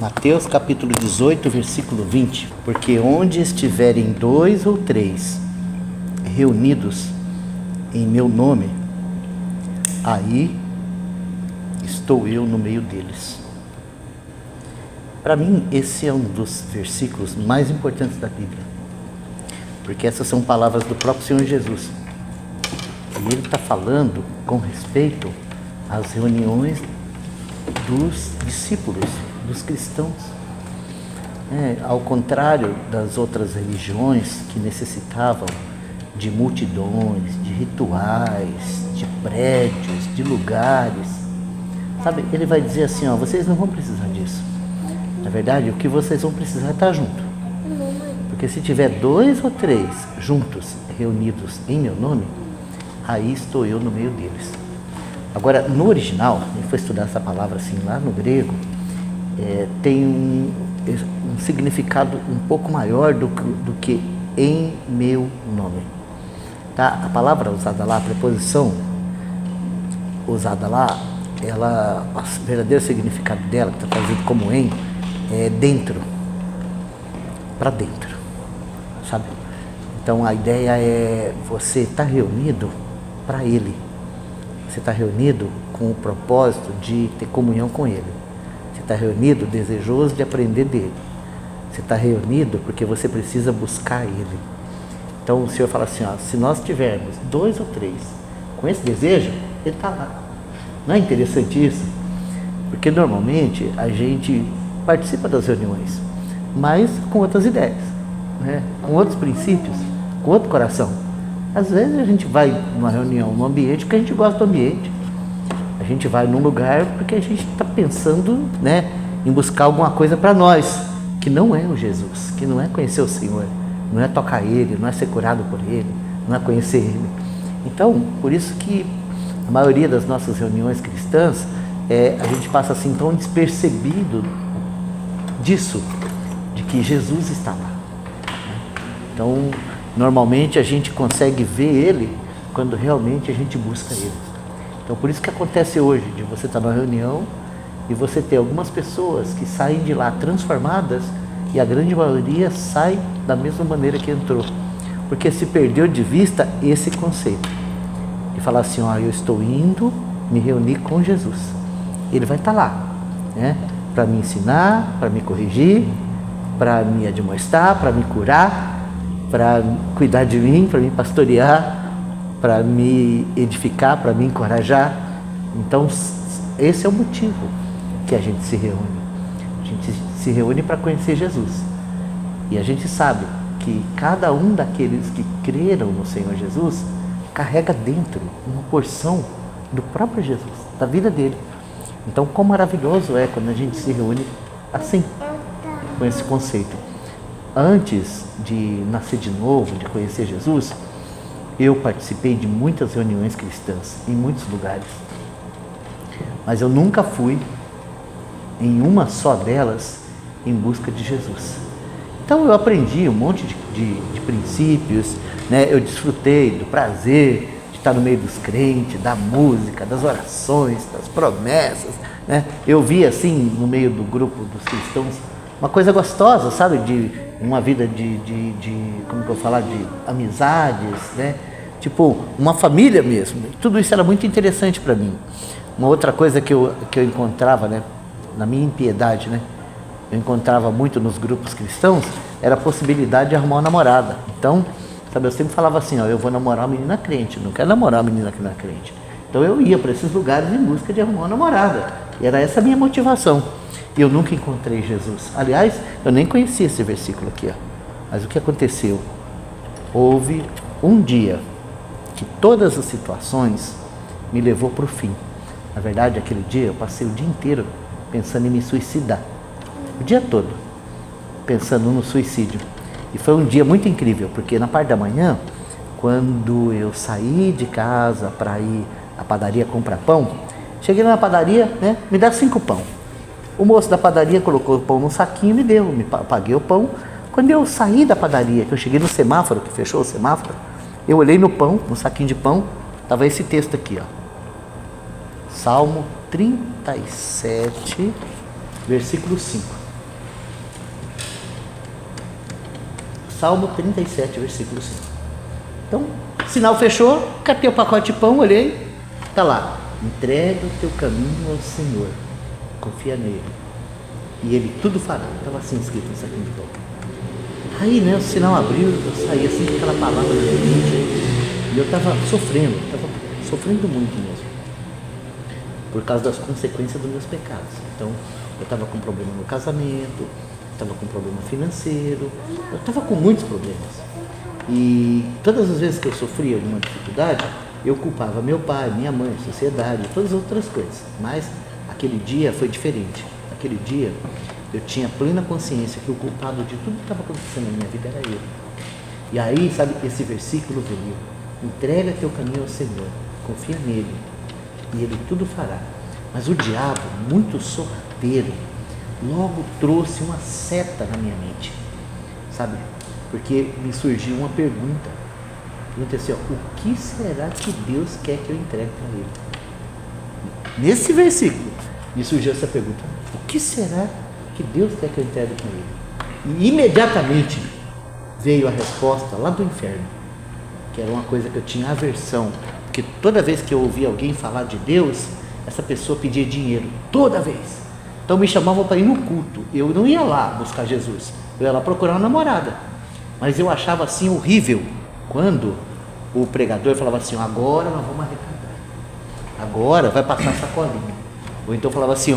Mateus capítulo 18, versículo 20. Porque onde estiverem 2 ou 3 reunidos em meu nome, aí estou eu no meio deles. Para mim, esse é um dos versículos mais importantes da Bíblia, porque essas são palavras do próprio Senhor Jesus. E ele está falando com respeito às reuniões dos discípulos, dos cristãos. Ao contrário das outras religiões que necessitavam de multidões, de rituais, de prédios, de lugares, sabe? Ele vai dizer assim, vocês não vão precisar disso. Na verdade, o que vocês vão precisar é estar junto. Porque se tiver 2 ou 3 juntos, reunidos em meu nome, aí estou eu no meio deles. Agora, no original, a gente foi estudar essa palavra assim lá no grego, tem um significado um pouco maior do que em meu nome. Tá? A palavra usada lá, a preposição usada lá, o verdadeiro significado dela, que está traduzido como em, é dentro, para dentro, sabe? Então a ideia é você estar reunido para Ele. Você está reunido com o propósito de ter comunhão com Ele. Você está reunido desejoso de aprender dEle. Você está reunido porque você precisa buscar Ele. Então o Senhor fala assim, se nós tivermos 2 ou 3 com esse desejo, Ele está lá. Não é interessante isso? Porque normalmente a gente participa das reuniões, mas com outras ideias, né? Com outros princípios, com outro coração. Às vezes a gente vai numa reunião, num ambiente porque a gente gosta do ambiente. A gente vai num lugar porque a gente está pensando, né, em buscar alguma coisa para nós, que não é o Jesus, que não é conhecer o Senhor, não é tocar Ele, não é ser curado por Ele, não é conhecer Ele. Então, por isso que a maioria das nossas reuniões cristãs, a gente passa assim tão despercebido disso, de que Jesus está lá. Então, normalmente a gente consegue ver Ele quando realmente a gente busca Ele. Então, por isso que acontece hoje, de você estar numa reunião e você ter algumas pessoas que saem de lá transformadas e a grande maioria sai da mesma maneira que entrou. Porque se perdeu de vista esse conceito. E falar assim, eu estou indo me reunir com Jesus. Ele vai estar lá, né? Para me ensinar, para me corrigir, para me admoestar, para me curar, para cuidar de mim, para me pastorear, para me edificar, para me encorajar. Então, esse é o motivo que a gente se reúne. A gente se reúne para conhecer Jesus. E a gente sabe que cada um daqueles que creram no Senhor Jesus carrega dentro uma porção do próprio Jesus, da vida dele. Então, quão maravilhoso é quando a gente se reúne assim, com esse conceito. Antes de nascer de novo, de conhecer Jesus, eu participei de muitas reuniões cristãs, em muitos lugares. Mas eu nunca fui em uma só delas em busca de Jesus. Então eu aprendi um monte de princípios, né? Eu desfrutei do prazer de estar no meio dos crentes, da música, das orações, das promessas, né? Eu vi assim, no meio do grupo dos cristãos, uma coisa gostosa, sabe? De uma vida de como que eu falar, de amizades, né? Tipo, uma família mesmo. Tudo isso era muito interessante para mim. Uma outra coisa que eu encontrava, né? Na minha impiedade, né? Eu encontrava muito nos grupos cristãos, era a possibilidade de arrumar uma namorada. Então, sabe, eu sempre falava assim, eu vou namorar uma menina crente, não quero namorar uma menina que não é crente. Então eu ia para esses lugares em busca de arrumar uma namorada. E era essa a minha motivação. E eu nunca encontrei Jesus. Aliás, eu nem conhecia esse versículo aqui, Mas o que aconteceu? Houve um dia que todas as situações me levou para o fim. Na verdade, aquele dia eu passei o dia inteiro pensando em me suicidar. O dia todo, pensando no suicídio. E foi um dia muito incrível, porque na parte da manhã, quando eu saí de casa para ir à padaria comprar pão, cheguei na padaria, né, me dá 5 pão. O moço da padaria colocou o pão num saquinho e me deu, paguei o pão. Quando eu saí da padaria, que eu cheguei no semáforo, que fechou o semáforo, eu olhei no pão, no saquinho de pão, estava esse texto aqui, Salmo 37, versículo 5. Salmo 37, versículo 5. Então, sinal fechou, catei o pacote de pão, olhei, está lá. Entrega o teu caminho ao Senhor, confia nele, e ele tudo fará. Estava assim escrito nessa aqui de pão. Aí, né, o sinal abriu, eu saí assim com aquela palavra de mente, e eu estava sofrendo muito mesmo, por causa das consequências dos meus pecados. Então, eu estava com problema no casamento, estava com problema financeiro, eu estava com muitos problemas. E todas as vezes que eu sofria alguma dificuldade, eu culpava meu pai, minha mãe, a sociedade, todas as outras coisas. Mas aquele dia foi diferente. Aquele dia eu tinha plena consciência que o culpado de tudo que estava acontecendo na minha vida era eu. E aí, sabe, esse versículo veio: entrega teu caminho ao Senhor, confia nele, e ele tudo fará. Mas o diabo, muito sorrateiro, logo trouxe uma seta na minha mente, sabe? Porque me surgiu uma pergunta. Perguntei assim, o que será que Deus quer que eu entregue para ele? Nesse versículo me surgiu essa pergunta: o que será que Deus quer que eu entregue para ele? E imediatamente veio a resposta lá do inferno, que era uma coisa que eu tinha aversão, porque toda vez que eu ouvia alguém falar de Deus, essa pessoa pedia dinheiro, toda vez. Então me chamavam para ir no culto, eu não ia lá buscar Jesus, eu ia lá procurar uma namorada, mas eu achava assim horrível quando o pregador falava assim, agora nós vamos arrecadar, agora vai passar sacolinha, ou então falava assim,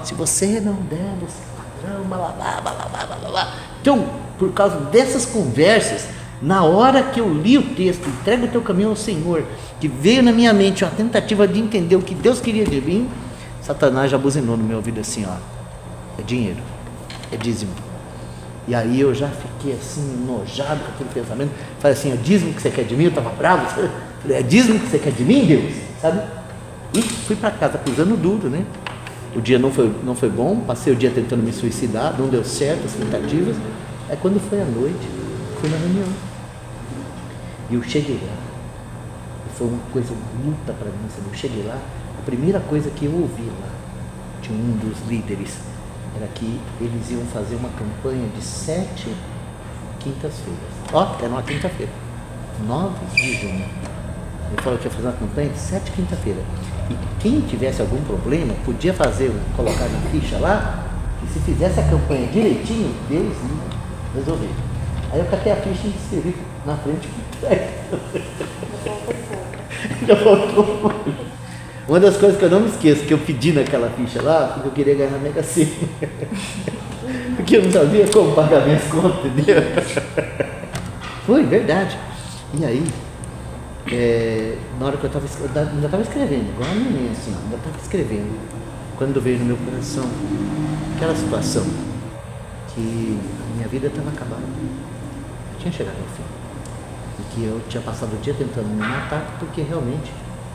se você não der, você patrão, blá, blá, blá, blá, blá, blá. Então, por causa dessas conversas, na hora que eu li o texto, entrega o teu caminho ao Senhor, que veio na minha mente uma tentativa de entender o que Deus queria de mim, Satanás já buzinou no meu ouvido assim, é dinheiro, é dízimo. E aí eu já fiquei assim, enojado com aquele pensamento. Falei assim, é dízimo que você quer de mim? Eu estava bravo. Falei, é dízimo que você quer de mim, Deus? Sabe? E fui para casa pisando duro, né? O dia não foi bom, passei o dia tentando me suicidar, não deu certo as tentativas. Aí quando foi à noite, fui na reunião. E eu cheguei lá. E foi uma coisa luta para mim, sabe? Eu cheguei lá, a primeira coisa que eu ouvi lá, de um dos líderes, era que eles iam fazer uma campanha de 7 quintas-feiras. Era uma quinta-feira, 9 de junho. Ele falou que ia fazer uma campanha de 7 quinta-feiras. E quem tivesse algum problema, podia colocar na ficha lá, que se fizesse a campanha direitinho, Deus ia resolver. Aí eu catei a ficha e escrevi na frente. Já faltou. Uma das coisas que eu não me esqueço, que eu pedi naquela ficha lá, porque eu queria ganhar na Mega Sena. Porque eu não sabia como pagar minhas contas, entendeu? Foi, verdade. E aí, na hora que eu ainda estava escrevendo, igual a menina assim, ainda estava escrevendo, quando veio no meu coração aquela situação que a minha vida estava acabando, eu tinha chegado ao fim, e que eu tinha passado o dia tentando me matar, porque realmente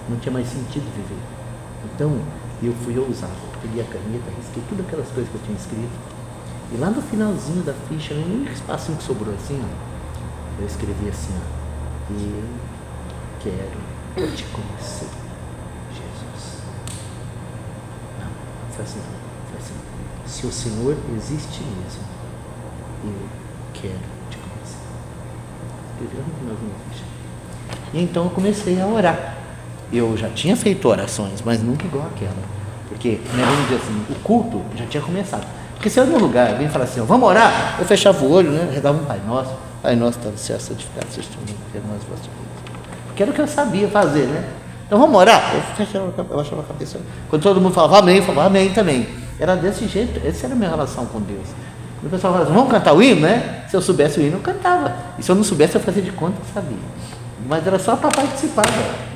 não tinha mais sentido viver. Então, eu fui ousado, peguei a caneta, risquei todas aquelas coisas que eu tinha escrito, e lá no finalzinho da ficha, no único espacinho que sobrou assim, eu escrevi assim, eu quero te conhecer, Jesus. Não, foi assim, se o Senhor existe mesmo, eu quero te conhecer. Escrevi lá no finalzinho da ficha. E então eu comecei a orar. Eu já tinha feito orações, mas nunca igual aquela. Porque, vamos dizer assim, o culto já tinha começado. Porque se eu ia num lugar, alguém falasse assim, vamos orar, eu fechava o olho, né? Redava um Pai Nosso está no céu, santificado seja o teu nome, que é nós vosso Deus. Porque era o que eu sabia fazer, né? Então vamos orar? Eu baixava a cabeça. Quando todo mundo falava amém, eu falava amém também. Era desse jeito, essa era a minha relação com Deus. Quando o pessoal falava assim, vamos cantar o hino, né? Se eu soubesse o hino, eu cantava. E se eu não soubesse, eu fazia de conta que sabia. Mas era só para participar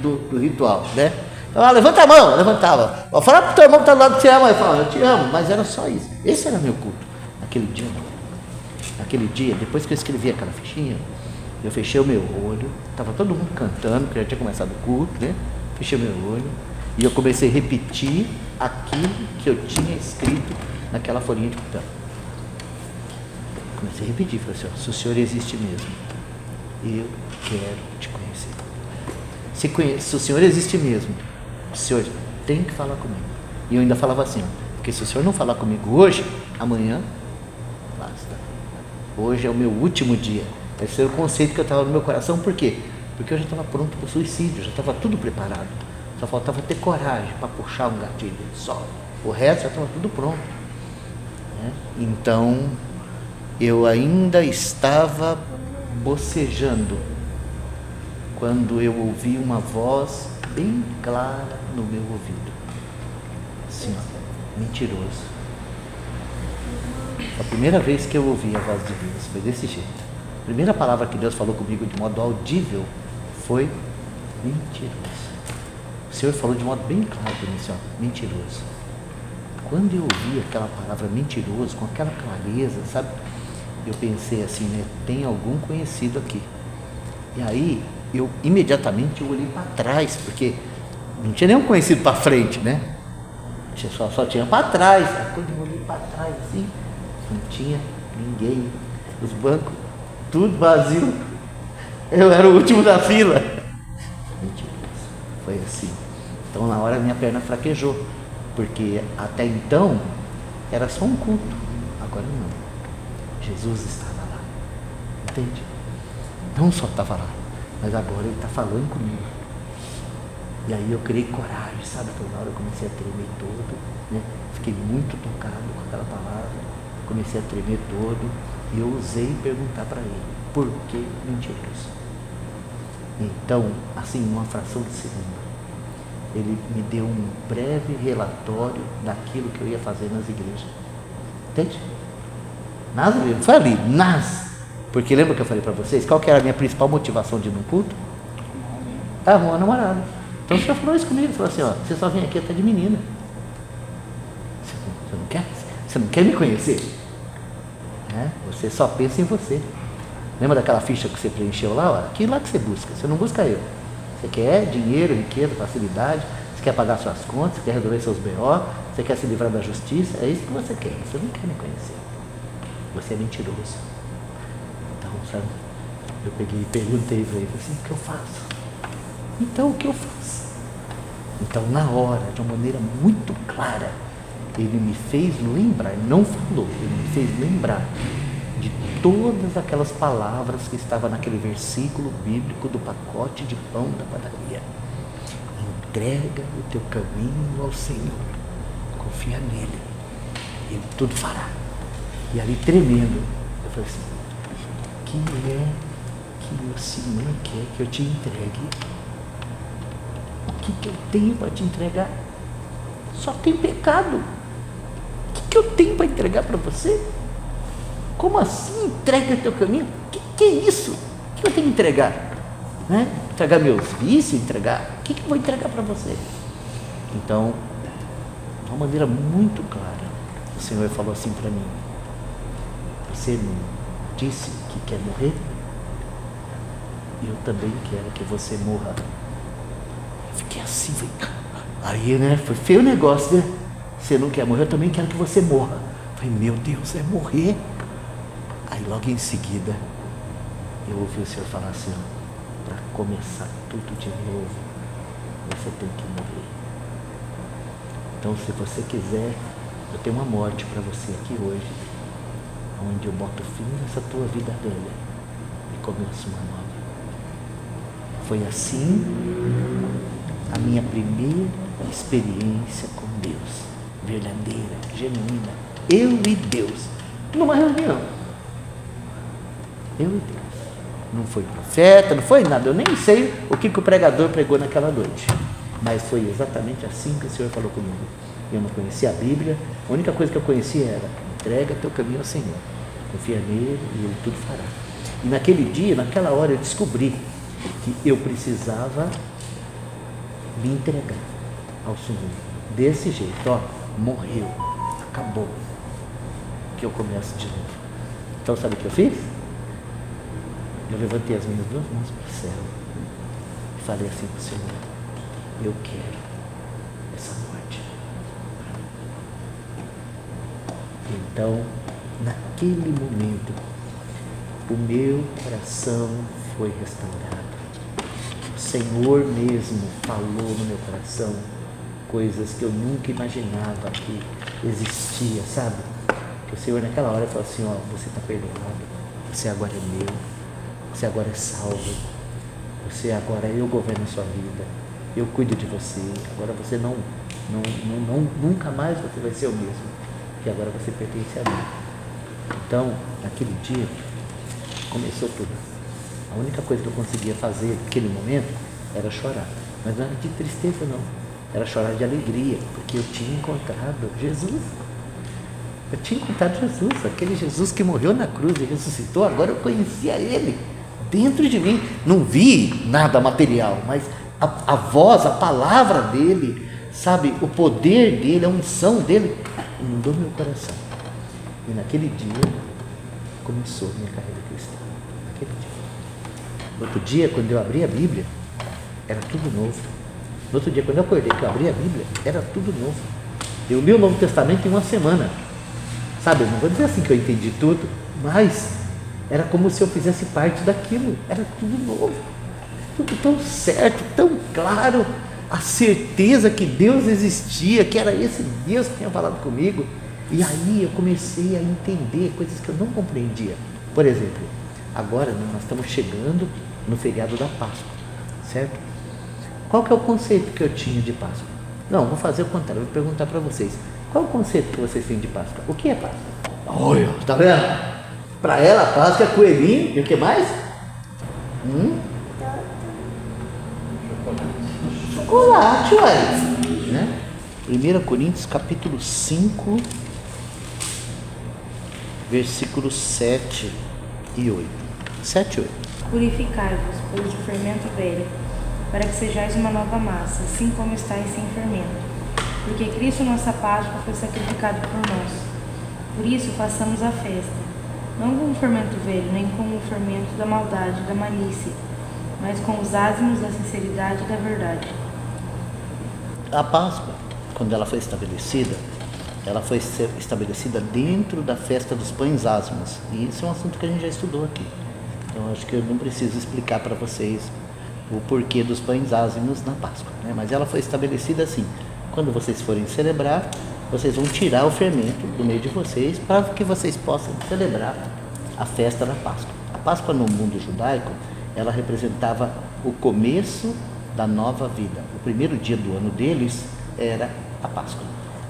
do ritual, né? Então, levanta a mão, levantava. Fala para o teu irmão que está do lado que você ama. Eu falava, eu te amo, mas era só isso. Esse era meu culto. Naquele dia, depois que eu escrevi aquela fichinha, eu fechei o meu olho, estava todo mundo cantando, porque já tinha começado o culto, né? Fechei o meu olho e eu comecei a repetir aquilo que eu tinha escrito naquela folhinha de papel. Comecei a repetir, falei assim, se o Senhor existe mesmo, eu quero te conhecer. Se o Senhor existe mesmo, o Senhor tem que falar comigo. E eu ainda falava assim, porque se o Senhor não falar comigo hoje, amanhã, basta. Hoje é o meu último dia. Esse era o conceito que eu estava no meu coração. Por quê? Porque eu já estava pronto para o suicídio, já estava tudo preparado. Só faltava ter coragem para puxar um gatilho só. O resto já estava tudo pronto, né? Então, eu ainda estava bocejando quando eu ouvi uma voz bem clara no meu ouvido. Assim, ó, mentiroso. A primeira vez que eu ouvi a voz de Deus foi desse jeito. A primeira palavra que Deus falou comigo de modo audível foi mentiroso. O Senhor falou de modo bem claro para mim, assim, ó, mentiroso. Quando eu ouvi aquela palavra mentiroso, com aquela clareza, sabe? Eu pensei assim, né? Tem algum conhecido aqui. E aí, eu imediatamente olhei para trás, porque não tinha nenhum conhecido para frente, né? Só tinha para trás. Aí, quando eu olhei para trás assim, não tinha ninguém. Os bancos, tudo vazio. Eu era o último da fila. Mentiroso. Foi assim. Então, na hora, minha perna fraquejou. Porque até então, era só um culto. Agora não. Jesus estava lá. Entende? Não só estava lá, mas agora Ele está falando comigo. E aí eu criei coragem, sabe? Então, na hora eu comecei a tremer todo, né? Fiquei muito tocado com aquela palavra. Comecei a tremer todo. E eu usei perguntar para Ele, por que mentiroso? Então, assim, numa fração de segundo, Ele me deu um breve relatório daquilo que eu ia fazer nas igrejas. Entende? Nas igrejas, foi ali, porque lembra que eu falei para vocês, qual que era a minha principal motivação de ir num culto? Arrumar uma namorada. Então o Senhor falou isso comigo, ele falou assim, ó, você só vem aqui até de menina. Você não quer me conhecer? É, você só pensa em você. Lembra daquela ficha que você preencheu lá? Ó, aquilo lá que você busca, você não busca eu. Você quer dinheiro, riqueza, facilidade, você quer pagar suas contas, você quer resolver seus BO, você quer se livrar da justiça, é isso que você quer, você não quer me conhecer. Você é mentiroso. Então, sabe, eu peguei e perguntei para ele assim, o que eu faço? Então, o que eu faço? Então, na hora, de uma maneira muito clara, ele me fez lembrar, ele não falou, ele me fez lembrar de todas aquelas palavras que estavam naquele versículo bíblico do pacote de pão da padaria. Entrega o teu caminho ao Senhor, confia nele, ele tudo fará. E ali tremendo, eu falei assim, o que é que o Senhor quer que eu te entregue? O que eu tenho para te entregar? Só tem pecado. O que eu tenho para entregar para você? Como assim entrega o teu caminho? O que é isso? O que eu tenho que entregar? Né? Entregar meus vícios? Entregar? O que eu vou entregar para você? Então, de uma maneira muito clara, o Senhor falou assim para mim, você não disse que quer morrer? Eu também quero que você morra. Eu fiquei assim, aí, né, foi feio o negócio, né? Você não quer morrer, eu também quero que você morra. Eu falei, meu Deus, é morrer? Aí logo em seguida, eu ouvi o Senhor falar assim, para começar tudo de novo, você tem que morrer. Então, se você quiser, eu tenho uma morte para você aqui hoje, onde eu boto fim nessa tua vida velha e começo uma nova. Foi assim a minha primeira experiência com Deus, verdadeira, genuína, eu e Deus, numa reunião. Eu e Deus. Não foi profeta, não foi nada, eu nem sei o que o pregador pregou naquela noite, mas foi exatamente assim que o Senhor falou comigo. Eu não conhecia a Bíblia, a única coisa que eu conhecia era, entrega teu caminho ao Senhor, confia nele e ele tudo fará. E naquele dia, naquela hora, eu descobri que eu precisava me entregar ao Senhor, desse jeito, ó, morreu, acabou, que eu começo de novo. Então sabe o que eu fiz? Eu levantei as minhas duas mãos para o céu e falei assim para o Senhor, eu quero essa morte. Então, naquele momento, o meu coração foi restaurado. O Senhor mesmo falou no meu coração coisas que eu nunca imaginava que existia, sabe? Que o Senhor naquela hora falou assim, ó, você está perdoado, você agora é meu, Você agora é salvo. Você agora, eu governo a sua vida. Eu cuido de você. Agora você nunca mais você vai ser o mesmo. Porque agora você pertence a mim. Então, naquele dia, começou tudo. A única coisa que eu conseguia fazer naquele momento era chorar. Mas não era de tristeza, não. Era chorar de alegria, porque eu tinha encontrado Jesus. Eu tinha encontrado Jesus, aquele Jesus que morreu na cruz e ressuscitou. Agora eu conhecia Ele dentro de mim. Não vi nada material, mas a voz, a palavra dEle, sabe, o poder dEle, a unção dEle, inundou meu coração. E naquele dia começou minha carreira cristã. Naquele dia. No outro dia, quando eu abri a Bíblia, era tudo novo. No outro dia, quando eu acordei que eu abri a Bíblia, era tudo novo. Eu li o Novo Testamento em uma semana. Sabe, eu não vou dizer assim que eu entendi tudo, mas era como se eu fizesse parte daquilo. Era tudo novo. Tudo tão certo, tão claro. A certeza que Deus existia, que era esse Deus que tinha falado comigo. E aí eu comecei a entender coisas que eu não compreendia. Por exemplo, agora nós estamos chegando no feriado da Páscoa, certo? Qual que é o conceito que eu tinha de Páscoa? Não, vou fazer o contrário, vou perguntar para vocês. Qual é o conceito que vocês têm de Páscoa? O que é Páscoa? Olha, tá vendo? Para ela, Páscoa é coelhinho e o que mais? Chocolate, ué. Né? 1 Coríntios capítulo 5, versículos 7 e 8. 7 e 8. Purificai-vos, pois, do fermento velho, para que sejais uma nova massa, assim como estáis sem fermento. Porque Cristo, nossa Páscoa, foi sacrificado por nós. Por isso, façamos a festa, não com o fermento velho, nem com o fermento da maldade, da malícia, mas com os ázimos da sinceridade e da verdade. A Páscoa, quando ela foi estabelecida dentro da festa dos pães ázimos. E isso é um assunto que a gente já estudou aqui. Então, acho que eu não preciso explicar para vocês o porquê dos pães ázimos na Páscoa, né? Mas ela foi estabelecida assim: quando vocês forem celebrar, vocês vão tirar o fermento do meio de vocês para que vocês possam celebrar a festa da Páscoa. A Páscoa no mundo judaico, ela representava o começo da nova vida. O primeiro dia do ano deles era a Páscoa.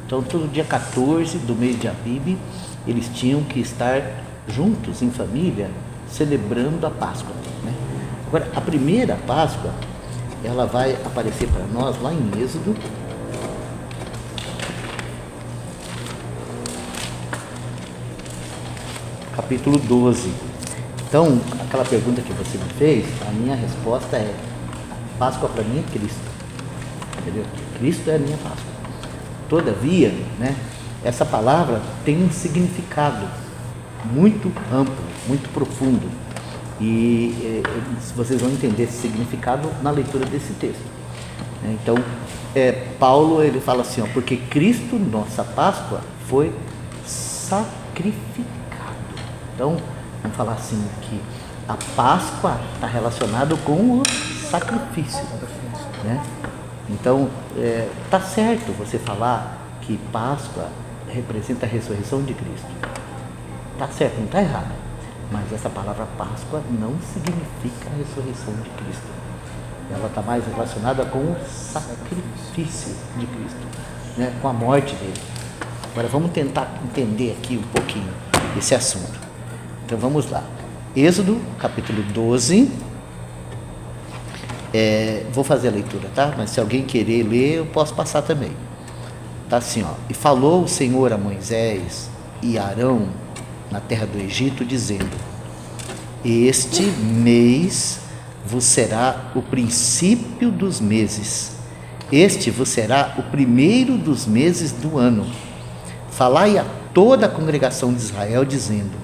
Então, todo dia 14 do mês de Abib, eles tinham que estar juntos, em família, celebrando a Páscoa, né? Agora, a primeira Páscoa, ela vai aparecer para nós lá em Êxodo, capítulo 12. Então, aquela pergunta que você me fez, a minha resposta é: Páscoa para mim é Cristo. Entendeu? Cristo é a minha Páscoa. Todavia, né, essa palavra tem um significado muito amplo, muito profundo. E vocês vão entender esse significado na leitura desse texto. Então, Paulo ele fala assim, porque Cristo, nossa Páscoa, foi sacrificado. Então, vamos falar assim que a Páscoa está relacionada com o sacrifício, né? Então, tá certo você falar que Páscoa representa a ressurreição de Cristo. Tá certo, não está errado. Mas essa palavra Páscoa não significa a ressurreição de Cristo. Ela está mais relacionada com o sacrifício de Cristo, né? Com a morte dele. Agora vamos tentar entender aqui um pouquinho esse assunto. Então vamos lá. Êxodo, capítulo 12. Vou fazer a leitura, tá? Mas se alguém querer ler, eu posso passar também. Tá assim, ó. E falou o Senhor a Moisés e Arão na terra do Egito, dizendo: este mês vos será o princípio dos meses, este vos será o primeiro dos meses do ano. Falai a toda a congregação de Israel, dizendo: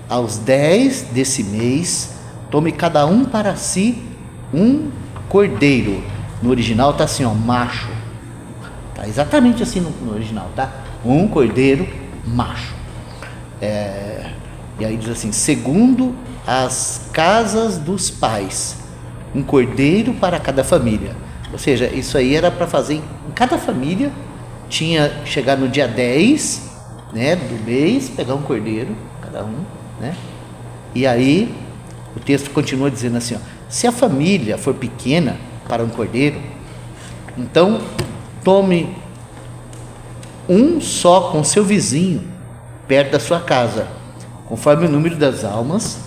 aos 10 desse mês, tome cada um para si um cordeiro. No original está assim, ó, macho. Está exatamente assim no original, tá? Um cordeiro macho. E aí diz assim: segundo as casas dos pais, um cordeiro para cada família. Ou seja, isso aí era para fazer em cada família. Tinha chegar no dia 10, né, do mês, pegar um cordeiro, cada um, né? E aí o texto continua dizendo assim, ó, se a família for pequena para um cordeiro, então tome um só com seu vizinho, perto da sua casa, conforme o número das almas,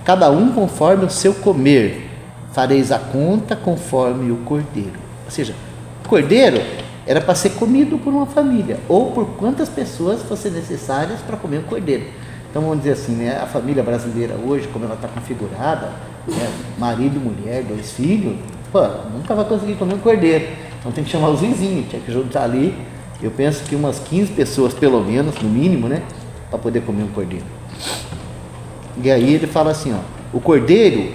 cada um conforme o seu comer, fareis a conta conforme o cordeiro. Ou seja, o cordeiro era para ser comido por uma família, ou por quantas pessoas fossem necessárias para comer o cordeiro. Então vamos dizer assim, né, a família brasileira hoje, como ela está configurada, né, marido, mulher, 2 filhos, nunca vai conseguir comer um cordeiro. Então tem que chamar os vizinhos, tinha que juntar ali, eu penso que umas 15 pessoas pelo menos, no mínimo, né, para poder comer um cordeiro. E aí ele fala assim, ó, o cordeiro,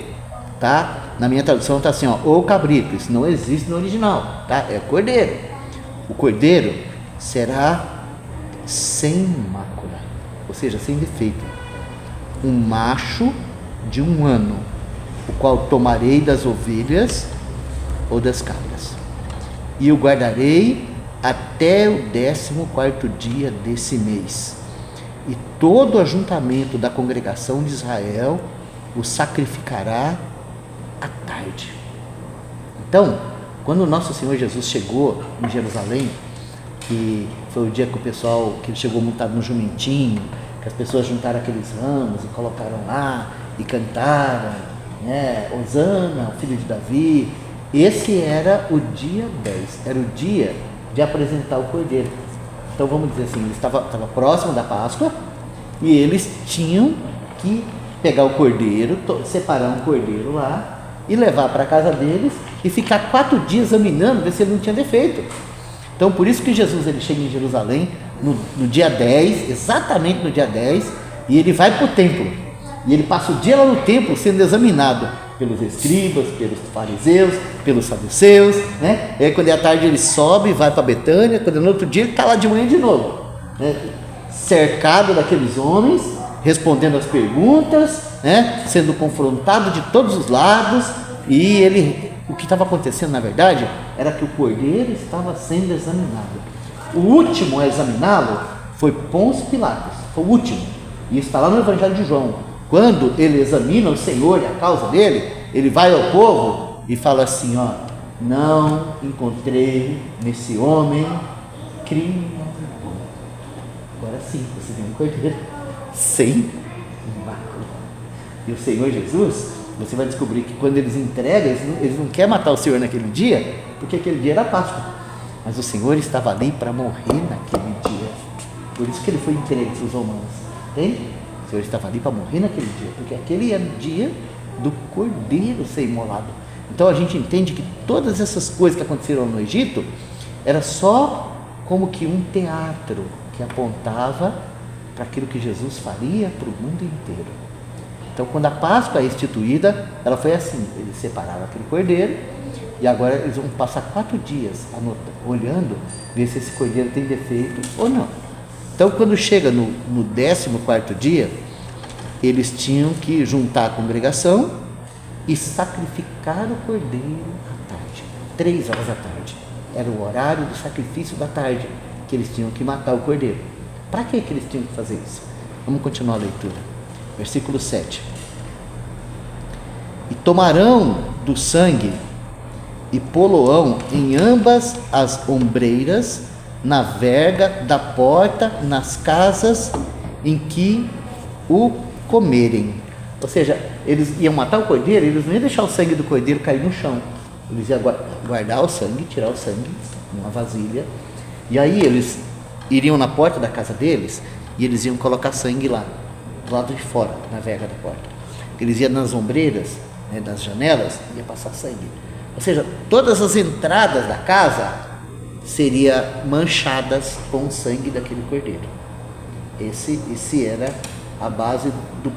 tá? Na minha tradução está assim, ó, ou cabrito, isso não existe no original, tá? É cordeiro. O cordeiro será sem mácula, ou seja, sem defeito, um macho de 1 ano, o qual tomarei das ovelhas ou das cabras, e o guardarei até o 14º dia desse mês, e todo o ajuntamento da congregação de Israel o sacrificará à tarde. Então, quando o nosso Senhor Jesus chegou em Jerusalém, que foi o dia que o pessoal, que ele chegou montado no jumentinho, que as pessoas juntaram aqueles ramos e colocaram lá e cantaram, né, Hosana, filho de Davi. Esse era o dia 10, era o dia de apresentar o cordeiro. Então vamos dizer assim, ele estava próximo da Páscoa e eles tinham que pegar o cordeiro, separar um cordeiro lá e levar para a casa deles e ficar 4 dias examinando, ver se ele não tinha defeito. Então por isso que Jesus ele chega em Jerusalém no dia 10, exatamente no dia 10, e ele vai para o templo. E ele passa o dia lá no templo sendo examinado pelos escribas, pelos fariseus, pelos saduceus, né? E aí quando é à tarde ele sobe e vai para Betânia, quando é no outro dia ele está lá de manhã de novo, né? Cercado daqueles homens, respondendo as perguntas, né? Sendo confrontado de todos os lados, e ele, o que estava acontecendo na verdade era que o cordeiro estava sendo examinado. O último a examiná-lo foi Pôncio Pilatos, foi o último, e está lá no Evangelho de João. Quando ele examina o Senhor e a causa dele, ele vai ao povo e fala assim, ó, não encontrei nesse homem crime algum. Agora sim, você tem um cordeiro sem mácula. E o Senhor Jesus, você vai descobrir que quando eles entregam, eles não querem matar o Senhor naquele dia, porque aquele dia era Páscoa. Mas o Senhor estava ali para morrer naquele dia. Por isso que ele foi entregue para os romanos. Entende? O Senhor estava ali para morrer naquele dia, porque aquele era o dia do cordeiro ser imolado. Então a gente entende que todas essas coisas que aconteceram no Egito era só como que um teatro que apontava para aquilo que Jesus faria para o mundo inteiro. Então quando a Páscoa é instituída, ela foi assim, eles separaram aquele cordeiro e agora eles vão passar 4 dias olhando, ver se esse cordeiro tem defeito ou não. Então, quando chega no 14º dia, eles tinham que juntar a congregação e sacrificar o cordeiro à tarde, 3 horas da tarde. Era o horário do sacrifício da tarde, que eles tinham que matar o cordeiro. Para que eles tinham que fazer isso? Vamos continuar a leitura. Versículo 7. E tomarão do sangue e poloão em ambas as ombreiras, na verga da porta, nas casas em que o comerem. Ou seja, eles iam matar o cordeiro, eles não iam deixar o sangue do cordeiro cair no chão. Eles iam guardar o sangue, tirar o sangue numa vasilha, e aí eles iriam na porta da casa deles e eles iam colocar sangue lá, do lado de fora, na verga da porta. Eles iam nas ombreiras, né, das janelas, e ia passar sangue. Ou seja, todas as entradas da casa seriam manchadas com o sangue daquele cordeiro. Esse era a base da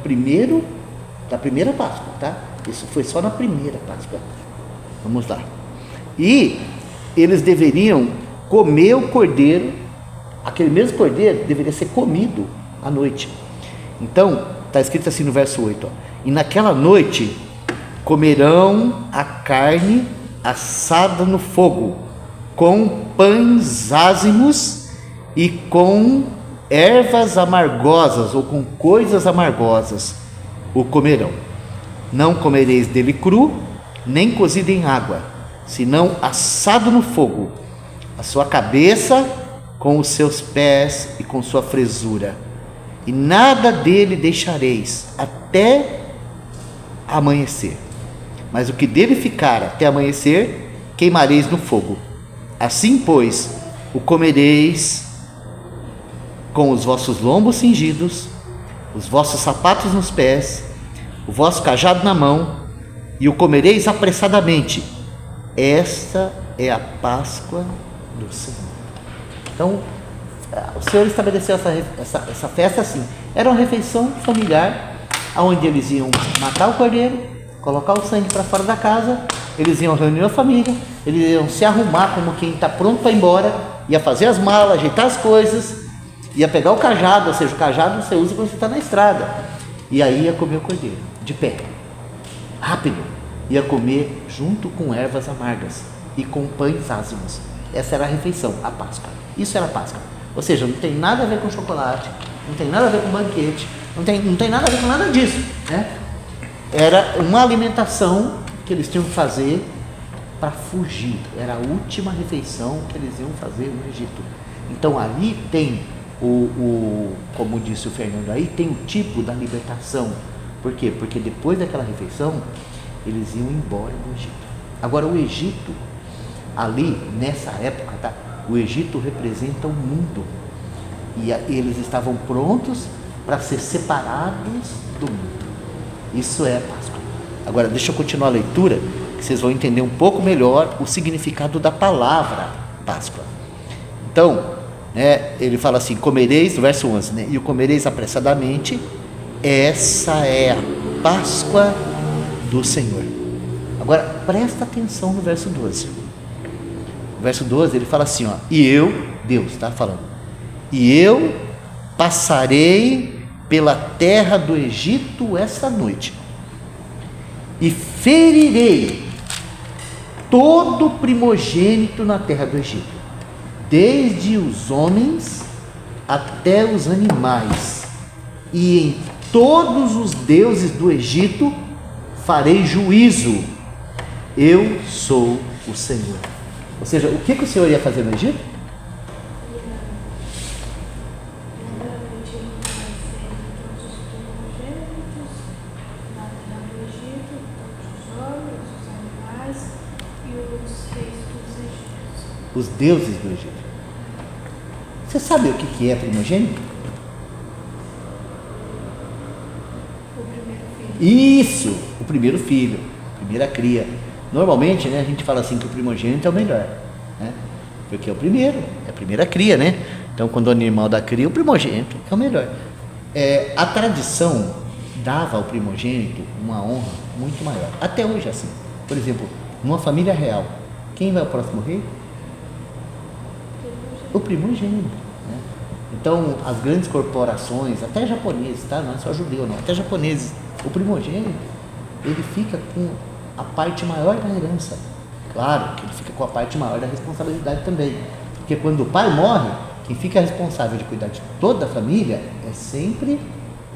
primeira Páscoa, tá? Isso foi só na primeira Páscoa. Vamos lá. E eles deveriam comer o cordeiro, aquele mesmo cordeiro deveria ser comido à noite. Então, está escrito assim no verso 8, ó, e naquela noite comerão a carne assada no fogo, com pães ázimos e com ervas amargosas ou com coisas amargosas o comerão. Não comereis dele cru, nem cozido em água, senão assado no fogo, a sua cabeça com os seus pés e com sua fresura. E nada dele deixareis até amanhecer. Mas o que dele ficar até amanhecer, queimareis no fogo. Assim, pois, o comereis com os vossos lombos cingidos, os vossos sapatos nos pés, o vosso cajado na mão, e o comereis apressadamente. Esta é a Páscoa do Senhor. Então, o Senhor estabeleceu essa festa assim. Era uma refeição familiar, onde eles iam matar o cordeiro, colocar o sangue para fora da casa, eles iam reunir a família, eles iam se arrumar como quem está pronto para ir embora, ia fazer as malas, ajeitar as coisas, ia pegar o cajado, ou seja, o cajado você usa quando você está na estrada, e aí ia comer o cordeiro, de pé, rápido, ia comer junto com ervas amargas e com pães ázimos. Essa era a refeição, a Páscoa. Isso era a Páscoa. Ou seja, não tem nada a ver com chocolate, não tem nada a ver com banquete, não tem nada a ver com nada disso, né? Era uma alimentação que eles tinham que fazer para fugir. Era a última refeição que eles iam fazer no Egito. Então ali tem como disse o Fernando aí, tem o tipo da libertação. Por quê? Porque depois daquela refeição eles iam embora do Egito. Agora o Egito, ali nessa época, tá? O Egito representa o mundo. E eles estavam prontos para ser separados do mundo. Isso é a Páscoa. Agora deixa eu continuar a leitura, que vocês vão entender um pouco melhor o significado da palavra Páscoa. Então, ele fala assim, comereis, no verso 11, né? E o comereis apressadamente, essa é a Páscoa do Senhor. Agora, presta atenção no verso 12. No verso 12 ele fala assim, ó, e eu, Deus está falando, e eu passarei pela terra do Egito esta noite, e ferirei todo primogênito na terra do Egito, desde os homens até os animais, e em todos os deuses do Egito farei juízo. Eu sou o Senhor. Ou seja, o que o Senhor ia fazer no Egito? Os deuses do Egito. Você sabe o que é primogênito? O primeiro filho. Isso, o primeiro filho, a primeira cria. Normalmente, né, a gente fala assim que o primogênito é o melhor, né? Porque é o primeiro, é a primeira cria, né? Então, quando o animal dá cria, o primogênito é o melhor. A tradição dava ao primogênito uma honra muito maior. Até hoje é assim. Por exemplo, numa família real, quem vai ao próximo rei? O primogênito, né? Então, as grandes corporações, até japoneses, tá? Não é só judeu, não, até japoneses, o primogênito, ele fica com a parte maior da herança. Claro que ele fica com a parte maior da responsabilidade também, porque quando o pai morre, quem fica responsável de cuidar de toda a família é sempre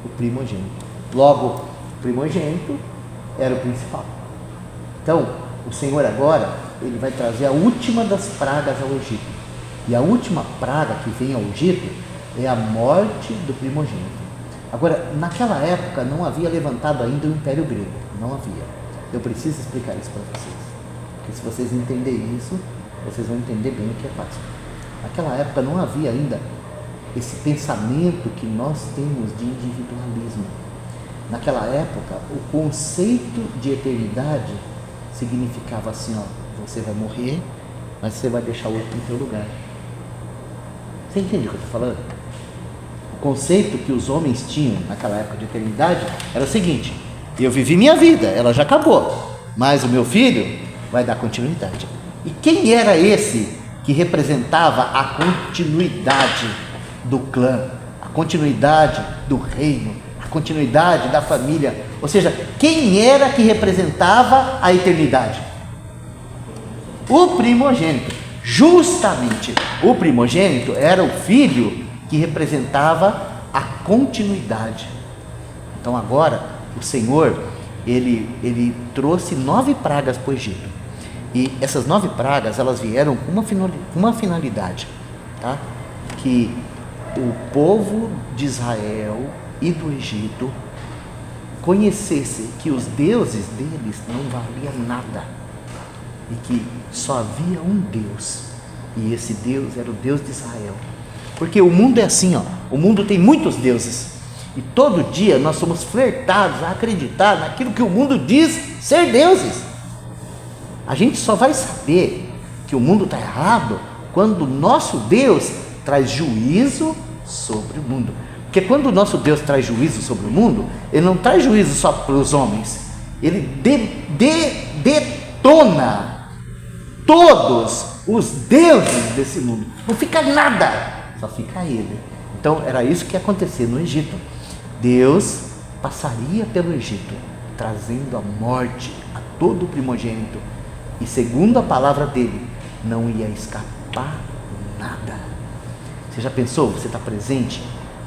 o primogênito. Logo, o primogênito era o principal. Então, o Senhor agora, ele vai trazer a última das pragas ao Egito. E a última praga que vem ao Egito é a morte do primogênito. Agora, naquela época não havia levantado ainda o Império Grego, não havia. Eu preciso explicar isso para vocês, porque se vocês entenderem isso, vocês vão entender bem o que é Páscoa. Naquela época não havia ainda esse pensamento que nós temos de individualismo. Naquela época, o conceito de eternidade significava assim, ó, você vai morrer, mas você vai deixar o outro em teu lugar. Você entende o que eu estou falando? O conceito que os homens tinham naquela época de eternidade era o seguinte: eu vivi minha vida, ela já acabou, mas o meu filho vai dar continuidade. E quem era esse que representava a continuidade do clã, a continuidade do reino, a continuidade da família? Ou seja, quem era que representava a eternidade? O primogênito. Justamente, o primogênito era o filho que representava a continuidade. Então agora, o Senhor, ele trouxe 9 pragas para o Egito. E essas 9 pragas, elas vieram com uma finalidade, tá? Que o povo de Israel e do Egito conhecesse que os deuses deles não valiam nada e que só havia um Deus, e esse Deus era o Deus de Israel. Porque o mundo é assim, ó, o mundo tem muitos deuses e todo dia nós somos flertados a acreditar naquilo que o mundo diz ser deuses. A gente só vai saber que o mundo está errado quando o nosso Deus traz juízo sobre o mundo. Porque quando o nosso Deus traz juízo sobre o mundo, Ele não traz juízo só para os homens, Ele detona todos os deuses desse mundo. Não fica nada, só fica Ele. Então era isso que ia acontecer no Egito. Deus passaria pelo Egito, trazendo a morte a todo primogênito, e segundo a palavra dele, não ia escapar nada. Você já pensou, você está presente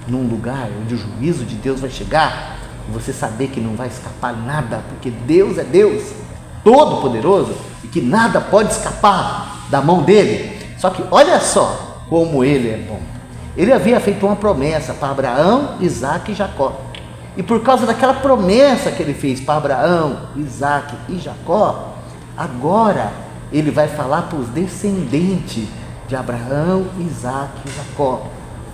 num lugar onde o juízo de Deus vai chegar, e você saber que não vai escapar nada, porque Deus é Deus, todo-poderoso, e que nada pode escapar da mão dele? Só que olha só como ele é bom. Ele havia feito uma promessa para Abraão, Isaque e Jacó, e por causa daquela promessa que ele fez para Abraão, Isaque e Jacó, agora ele vai falar para os descendentes de Abraão, Isaque e Jacó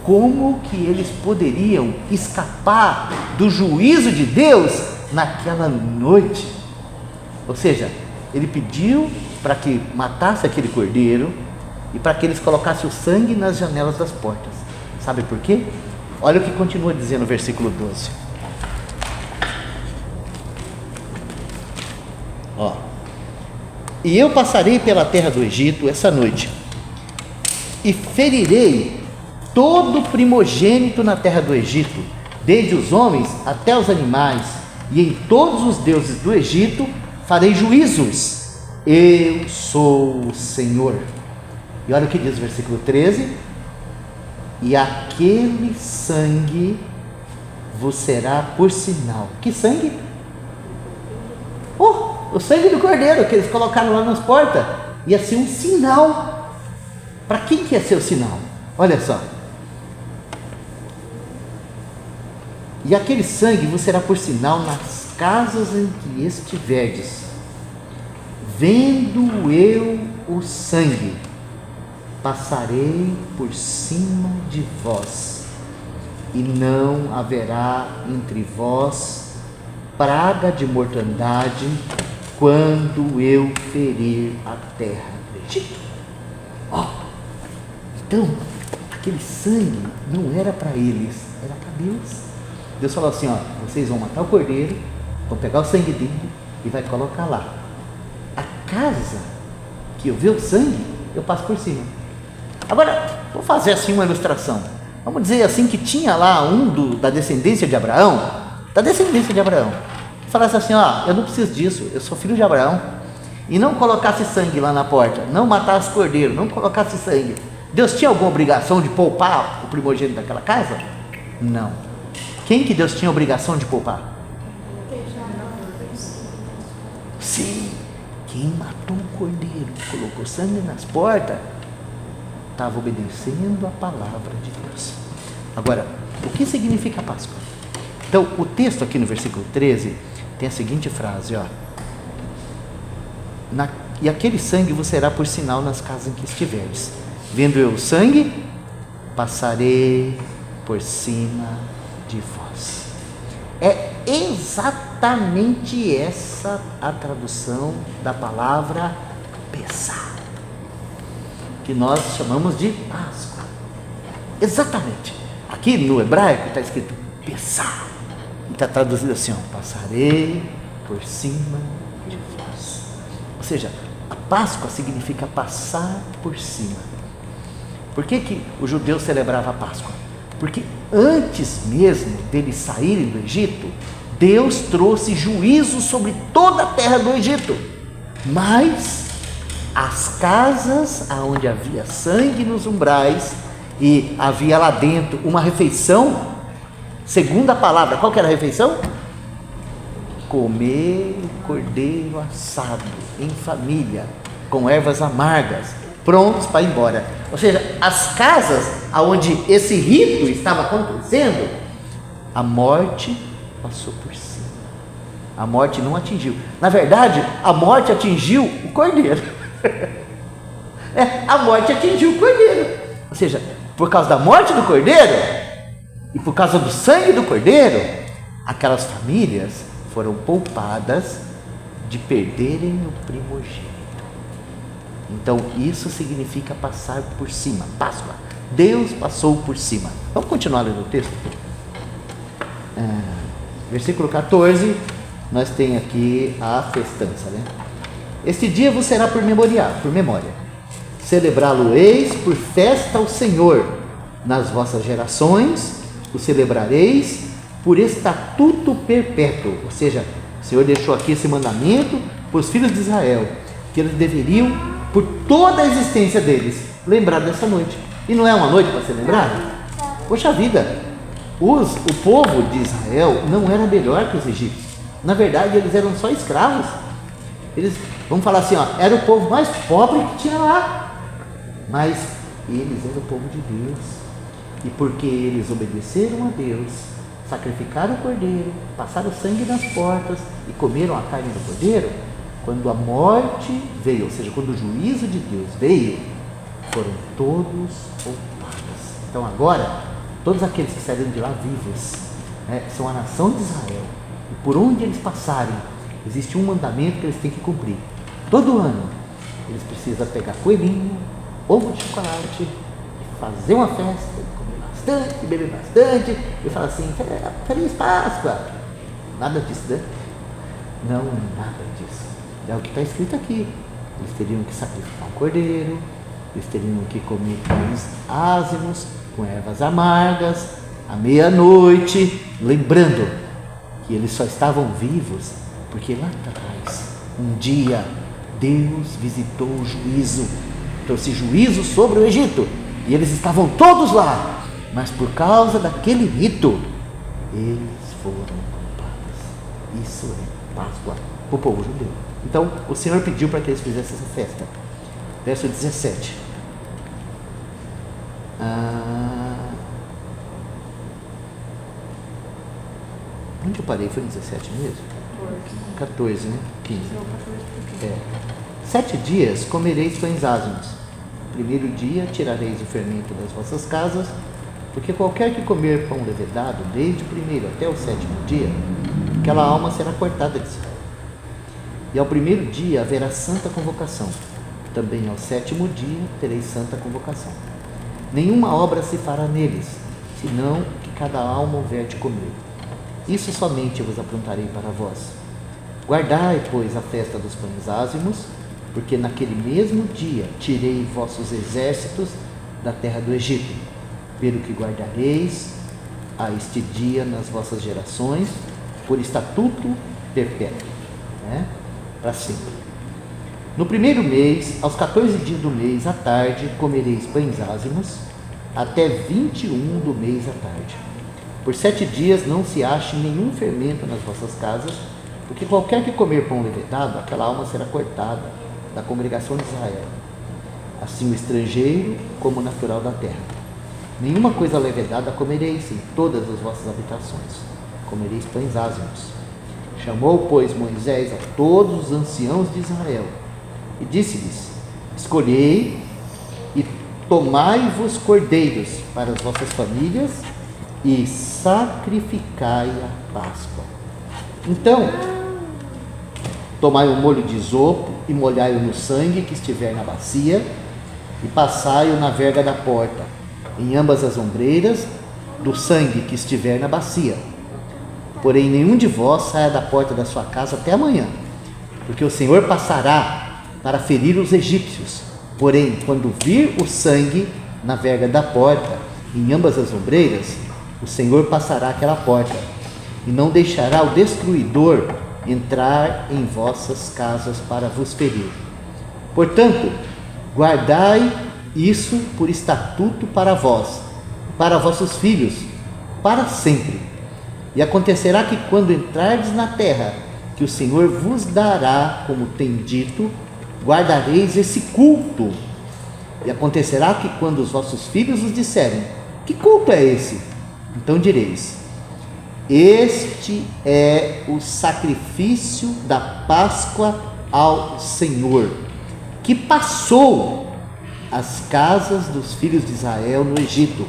como que eles poderiam escapar do juízo de Deus naquela noite. Ou seja, ele pediu para que matasse aquele cordeiro e para que eles colocassem o sangue nas janelas das portas. Sabe por quê? Olha o que continua dizendo o versículo 12. Ó. E eu passarei pela terra do Egito essa noite e ferirei todo primogênito na terra do Egito, desde os homens até os animais, e em todos os deuses do Egito farei juízos. Eu sou o Senhor. E olha o que diz o versículo 13: e aquele sangue vos será por sinal. Que sangue? O sangue do cordeiro que eles colocaram lá nas portas. Ia ser um sinal. Para quem que ia ser o sinal? Olha só. E aquele sangue vos será por sinal nas casas em que estiverdes. Vendo eu o sangue, passarei por cima de vós, e não haverá entre vós praga de mortandade quando eu ferir a terra do Egito. Então, aquele sangue não era para eles, era para Deus. Deus falou assim, vocês vão matar o cordeiro, vão pegar o sangue dele e vai colocar lá. A casa que eu ver o sangue, eu passo por cima. Agora, vou fazer assim uma ilustração. Vamos dizer assim que tinha lá da descendência de Abraão, falasse assim, eu não preciso disso, eu sou filho de Abraão, e não colocasse sangue lá na porta, não matasse cordeiro, não colocasse sangue. Deus tinha alguma obrigação de poupar o primogênito daquela casa? Não. Quem que Deus tinha obrigação de poupar? Sim, quem matou o cordeiro, colocou sangue nas portas, estava obedecendo a palavra de Deus. Agora, o que significa Páscoa? Então, o texto aqui no versículo 13 tem a seguinte frase, e aquele sangue vos será por sinal nas casas em que estiverdes. Vendo eu o sangue, passarei por cima de vós. É exatamente essa a tradução da palavra Pessah, que nós chamamos de Páscoa. Exatamente. Aqui no hebraico está escrito Pessah, e está traduzido assim, passarei por cima de vós. Ou seja, a Páscoa significa passar por cima. Por que o judeu celebrava a Páscoa? Porque antes mesmo deles saírem do Egito, Deus trouxe juízo sobre toda a terra do Egito. Mas as casas onde havia sangue nos umbrais e havia lá dentro uma refeição, segundo a palavra, qual que era a refeição? comer cordeiro assado em família, com ervas amargas, prontos para ir embora. Ou seja, as casas onde esse rito estava acontecendo, a morte passou por cima. A morte não atingiu. Na verdade, a morte atingiu o cordeiro. A morte atingiu o cordeiro. Ou seja, por causa da morte do cordeiro e por causa do sangue do cordeiro, aquelas famílias foram poupadas de perderem o primogênito. Então isso significa passar por cima. Páscoa. Deus passou por cima. Vamos continuar lendo o texto? Versículo 14, nós temos aqui a festança, né? Este dia vos será por memória. Celebrá-lo-eis por festa ao Senhor. Nas vossas gerações o celebrareis por estatuto perpétuo. Ou seja, o Senhor deixou aqui esse mandamento para os filhos de Israel, que eles deveriam, por toda a existência deles, lembrar dessa noite. E não é uma noite para ser lembrada? Poxa vida, o povo de Israel não era melhor que os egípcios. Na verdade, eles eram só escravos. Eles, vamos falar assim, era o povo mais pobre que tinha lá. Mas eles eram o povo de Deus. E porque eles obedeceram a Deus, sacrificaram o cordeiro, passaram o sangue nas portas e comeram a carne do cordeiro, quando a morte veio, ou seja, quando o juízo de Deus veio, foram todos poupados. Então agora, todos aqueles que saíram de lá vivos, são a nação de Israel. E por onde eles passarem, existe um mandamento que eles têm que cumprir. Todo ano, eles precisam pegar coelhinho, ovo de chocolate, e fazer uma festa, comer bastante, beber bastante, e falar assim, Feliz Páscoa. Nada disso, né? Não, nada disso. É o que está escrito aqui. Eles teriam que sacrificar um cordeiro, eles teriam que comer pães ázimos, com ervas amargas, à meia-noite, lembrando que eles só estavam vivos porque lá atrás, um dia, Deus visitou o juízo, trouxe juízo sobre o Egito, e eles estavam todos lá, mas por causa daquele rito, eles foram culpados. Isso é Páscoa para o povo judeu. Então, o Senhor pediu para que eles fizessem essa festa. Verso 17. Onde eu parei? Foi no 17 mesmo? 14, né? 15. 7 dias comereis pães ázimos. Primeiro dia tirareis o fermento das vossas casas, porque qualquer que comer pão levedado, desde o primeiro até o 7º dia, aquela alma será cortada de si. E ao primeiro dia haverá santa convocação. Também ao 7º dia tereis santa convocação. Nenhuma obra se fará neles, senão que cada alma houver de comer. Isso somente eu vos aprontarei para vós. Guardai, pois, a festa dos pães ázimos, porque naquele mesmo dia tirei vossos exércitos da terra do Egito, pelo que guardareis a este dia nas vossas gerações, por estatuto perpétuo, para sempre. No primeiro mês, aos 14 dias do mês à tarde, comereis pães ázimos, até 21 do mês à tarde. Por 7 dias não se ache nenhum fermento nas vossas casas, porque qualquer que comer pão levedado, aquela alma será cortada da congregação de Israel. Assim o estrangeiro como o natural da terra. Nenhuma coisa levedada comereis em todas as vossas habitações. Comereis pães ázimos. Chamou, pois, Moisés a todos os anciãos de Israel e disse-lhes: escolhei e tomai-vos cordeiros para as vossas famílias e sacrificai a Páscoa. Então, tomai um molho de isopo e molhai-o no sangue que estiver na bacia e passai-o na verga da porta, em ambas as ombreiras do sangue que estiver na bacia. Porém, nenhum de vós saia da porta da sua casa até amanhã, porque o Senhor passará para ferir os egípcios. Porém, quando vir o sangue na verga da porta, em ambas as ombreiras, o Senhor passará aquela porta, e não deixará o destruidor entrar em vossas casas para vos ferir. Portanto, guardai isso por estatuto para vós, para vossos filhos, para sempre. E acontecerá que quando entrardes na terra que o Senhor vos dará, como tem dito, guardareis esse culto. E acontecerá que quando os vossos filhos vos disserem: que culto é esse? Então direis: este é o sacrifício da Páscoa ao Senhor, que passou as casas dos filhos de Israel no Egito,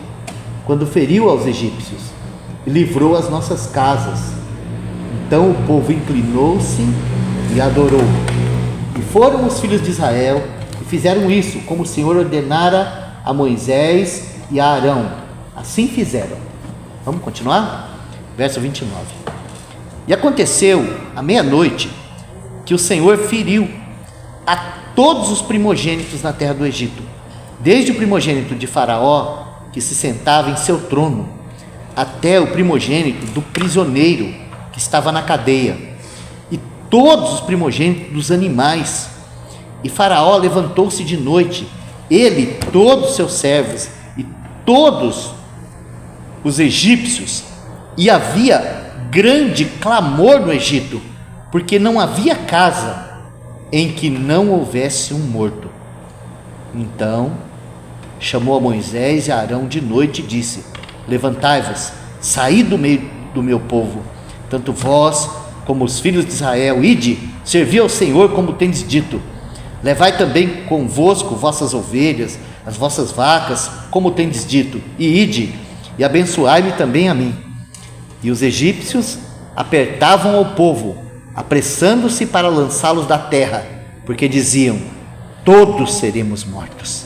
quando feriu aos egípcios e livrou as nossas casas. Então o povo inclinou-se e adorou. E foram os filhos de Israel e fizeram isso, como o Senhor ordenara a Moisés e a Arão. Assim fizeram. Vamos continuar? Verso 29. E aconteceu à meia-noite que o Senhor feriu a todos os primogênitos na terra do Egito, desde o primogênito de Faraó, que se sentava em seu trono, até o primogênito do prisioneiro que estava na cadeia, e todos os primogênitos dos animais. E Faraó levantou-se de noite, ele, todos os seus servos e todos os egípcios, e havia grande clamor no Egito, porque não havia casa em que não houvesse um morto. Então chamou a Moisés e a Arão de noite e disse: levantai-vos, saí do meio do meu povo, tanto vós como os filhos de Israel, ide, servi ao Senhor como tendes dito. Levai também convosco vossas ovelhas, as vossas vacas, como tendes dito, e ide, e abençoai-me também a mim. E os egípcios apertavam ao povo, apressando-se para lançá-los da terra, porque diziam: todos seremos mortos.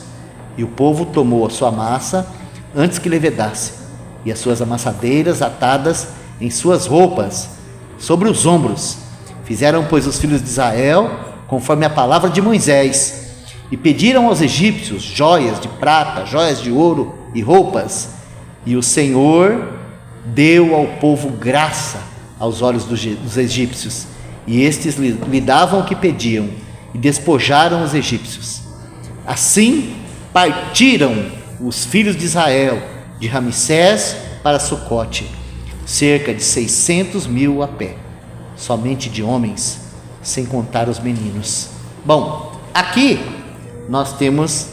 E o povo tomou a sua massa antes que levedasse, e as suas amassadeiras atadas em suas roupas, sobre os ombros. Fizeram, pois, os filhos de Israel conforme a palavra de Moisés, e pediram aos egípcios joias de prata, joias de ouro e roupas. E o Senhor deu ao povo graça aos olhos dos egípcios, e estes lhe davam o que pediam, e despojaram os egípcios. Assim partiram os filhos de Israel de Ramsés para Sucote, cerca de 600.000 a pé, somente de homens, sem contar os meninos. Bom, aqui nós temos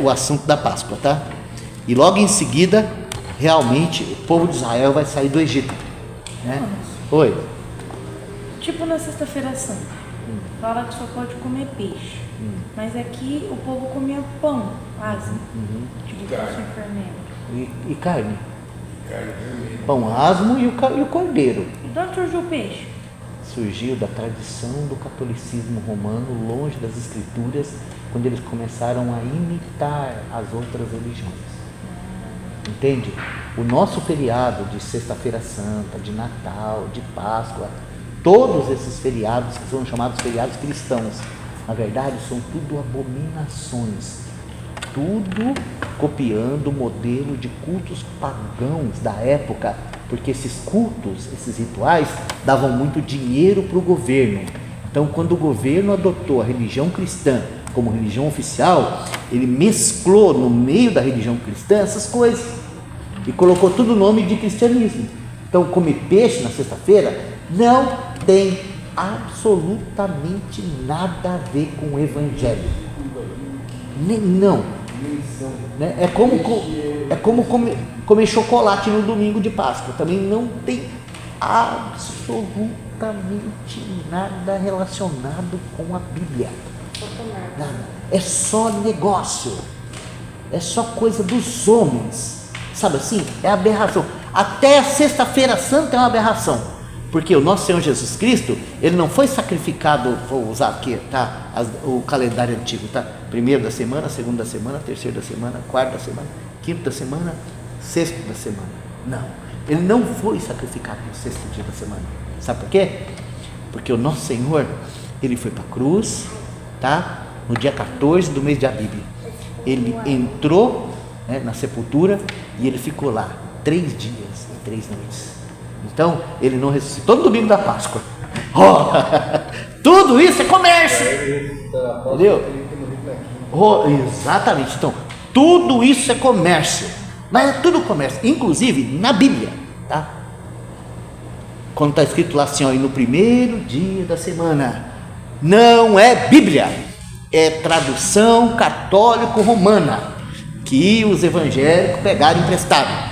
o assunto da Páscoa, tá? E logo em seguida, realmente, o povo de Israel vai sair do Egito, né? Oi. Tipo na Sexta-feira Santa, fala que só pode comer peixe, mas aqui o povo comia pão, asmo, tipo sem fermento. E carne? Pão asmo e o cordeiro. E de onde surgiu o peixe? Surgiu da tradição do catolicismo romano, longe das escrituras, quando eles começaram a imitar as outras religiões. Entende? O nosso feriado de Sexta-feira Santa, de Natal, de Páscoa, todos esses feriados que são chamados feriados cristãos, na verdade são tudo abominações, tudo copiando o modelo de cultos pagãos da época, porque esses cultos, esses rituais davam muito dinheiro para o governo. Então, quando o governo adotou a religião cristã como religião oficial, ele mesclou no meio da religião cristã essas coisas e colocou tudo o nome de cristianismo. Então, comer peixe na sexta-feira não tem absolutamente nada a ver com o evangelho. Não. É como comer chocolate no domingo de Páscoa. Também não tem absolutamente nada relacionado com a Bíblia. Nada. É só negócio. É só coisa dos homens. Sabe assim? É aberração. Até a Sexta-feira Santa é uma aberração. Porque o nosso Senhor Jesus Cristo, ele não foi sacrificado, vou usar aqui, tá? O calendário antigo, tá? Primeiro da semana, segundo da semana, terceiro da semana, quarto da semana, quinto da semana, sexto da semana. Não, ele não foi sacrificado no sexto dia da semana. Sabe por quê? Porque o nosso Senhor, ele foi para a cruz, tá? No dia 14 do mês de Abib. Ele entrou, né, na sepultura e ele ficou lá 3 dias e 3 noites. Então, ele não ressuscitou no domingo da Páscoa. Oh, tudo isso é comércio. Entendeu? Oh, exatamente. Então, tudo isso é comércio. Mas é tudo comércio. Inclusive na Bíblia. Tá? quando está escrito lá assim, ó, e no primeiro dia da semana, não é Bíblia, é tradução católico-romana, que os evangélicos pegaram emprestado,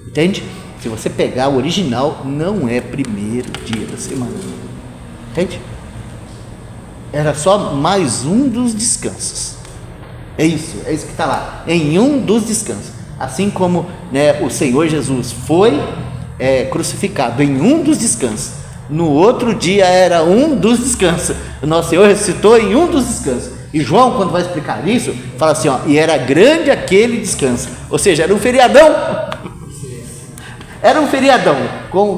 entende? Se você pegar o original, não é primeiro dia da semana, entende? Era só mais um dos descansos, é isso que está lá, em um dos descansos, assim como, né, o Senhor Jesus foi crucificado em um dos descansos, no outro dia era um dos descansos, o nosso Senhor ressuscitou em um dos descansos. E João, quando vai explicar isso, fala assim, ó, e era grande aquele descanso, ou seja, era um feriadão,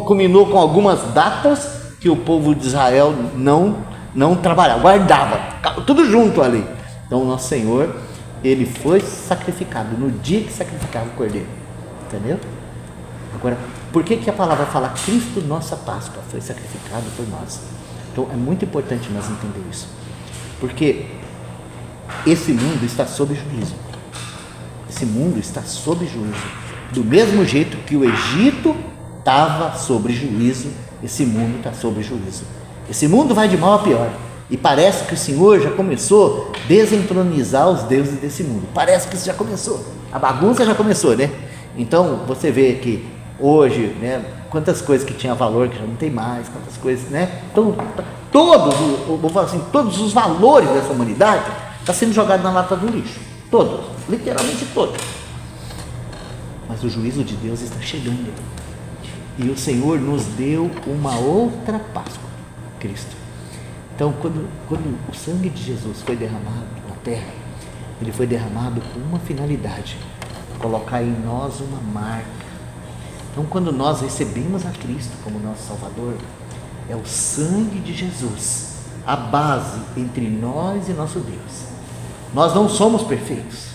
culminou com algumas datas que o povo de Israel não trabalhava, guardava, tudo junto ali. Então o nosso Senhor, ele foi sacrificado no dia que sacrificava o cordeiro, entendeu? Agora, por que a palavra fala Cristo nossa Páscoa foi sacrificado por nós? Então é muito importante nós entender isso, porque esse mundo está sob juízo. Esse mundo está sob juízo. Do mesmo jeito que o Egito estava sob juízo, esse mundo está sob juízo. Esse mundo vai de mal a pior. E parece que o Senhor já começou a desentronizar os deuses desse mundo. Parece que isso já começou. A bagunça já começou, né? Então, você vê que hoje, né, quantas coisas que tinha valor que já não tem mais, quantas coisas, né? Então, vou falar assim, todos os valores dessa humanidade está sendo jogado na lata do lixo, todos, literalmente todos. Mas o juízo de Deus está chegando, e o Senhor nos deu uma outra Páscoa, Cristo. Então, quando o sangue de Jesus foi derramado na terra, ele foi derramado com uma finalidade: colocar em nós uma marca. Então, quando nós recebemos a Cristo como nosso Salvador, é o sangue de Jesus a base entre nós e nosso Deus. Nós não somos perfeitos,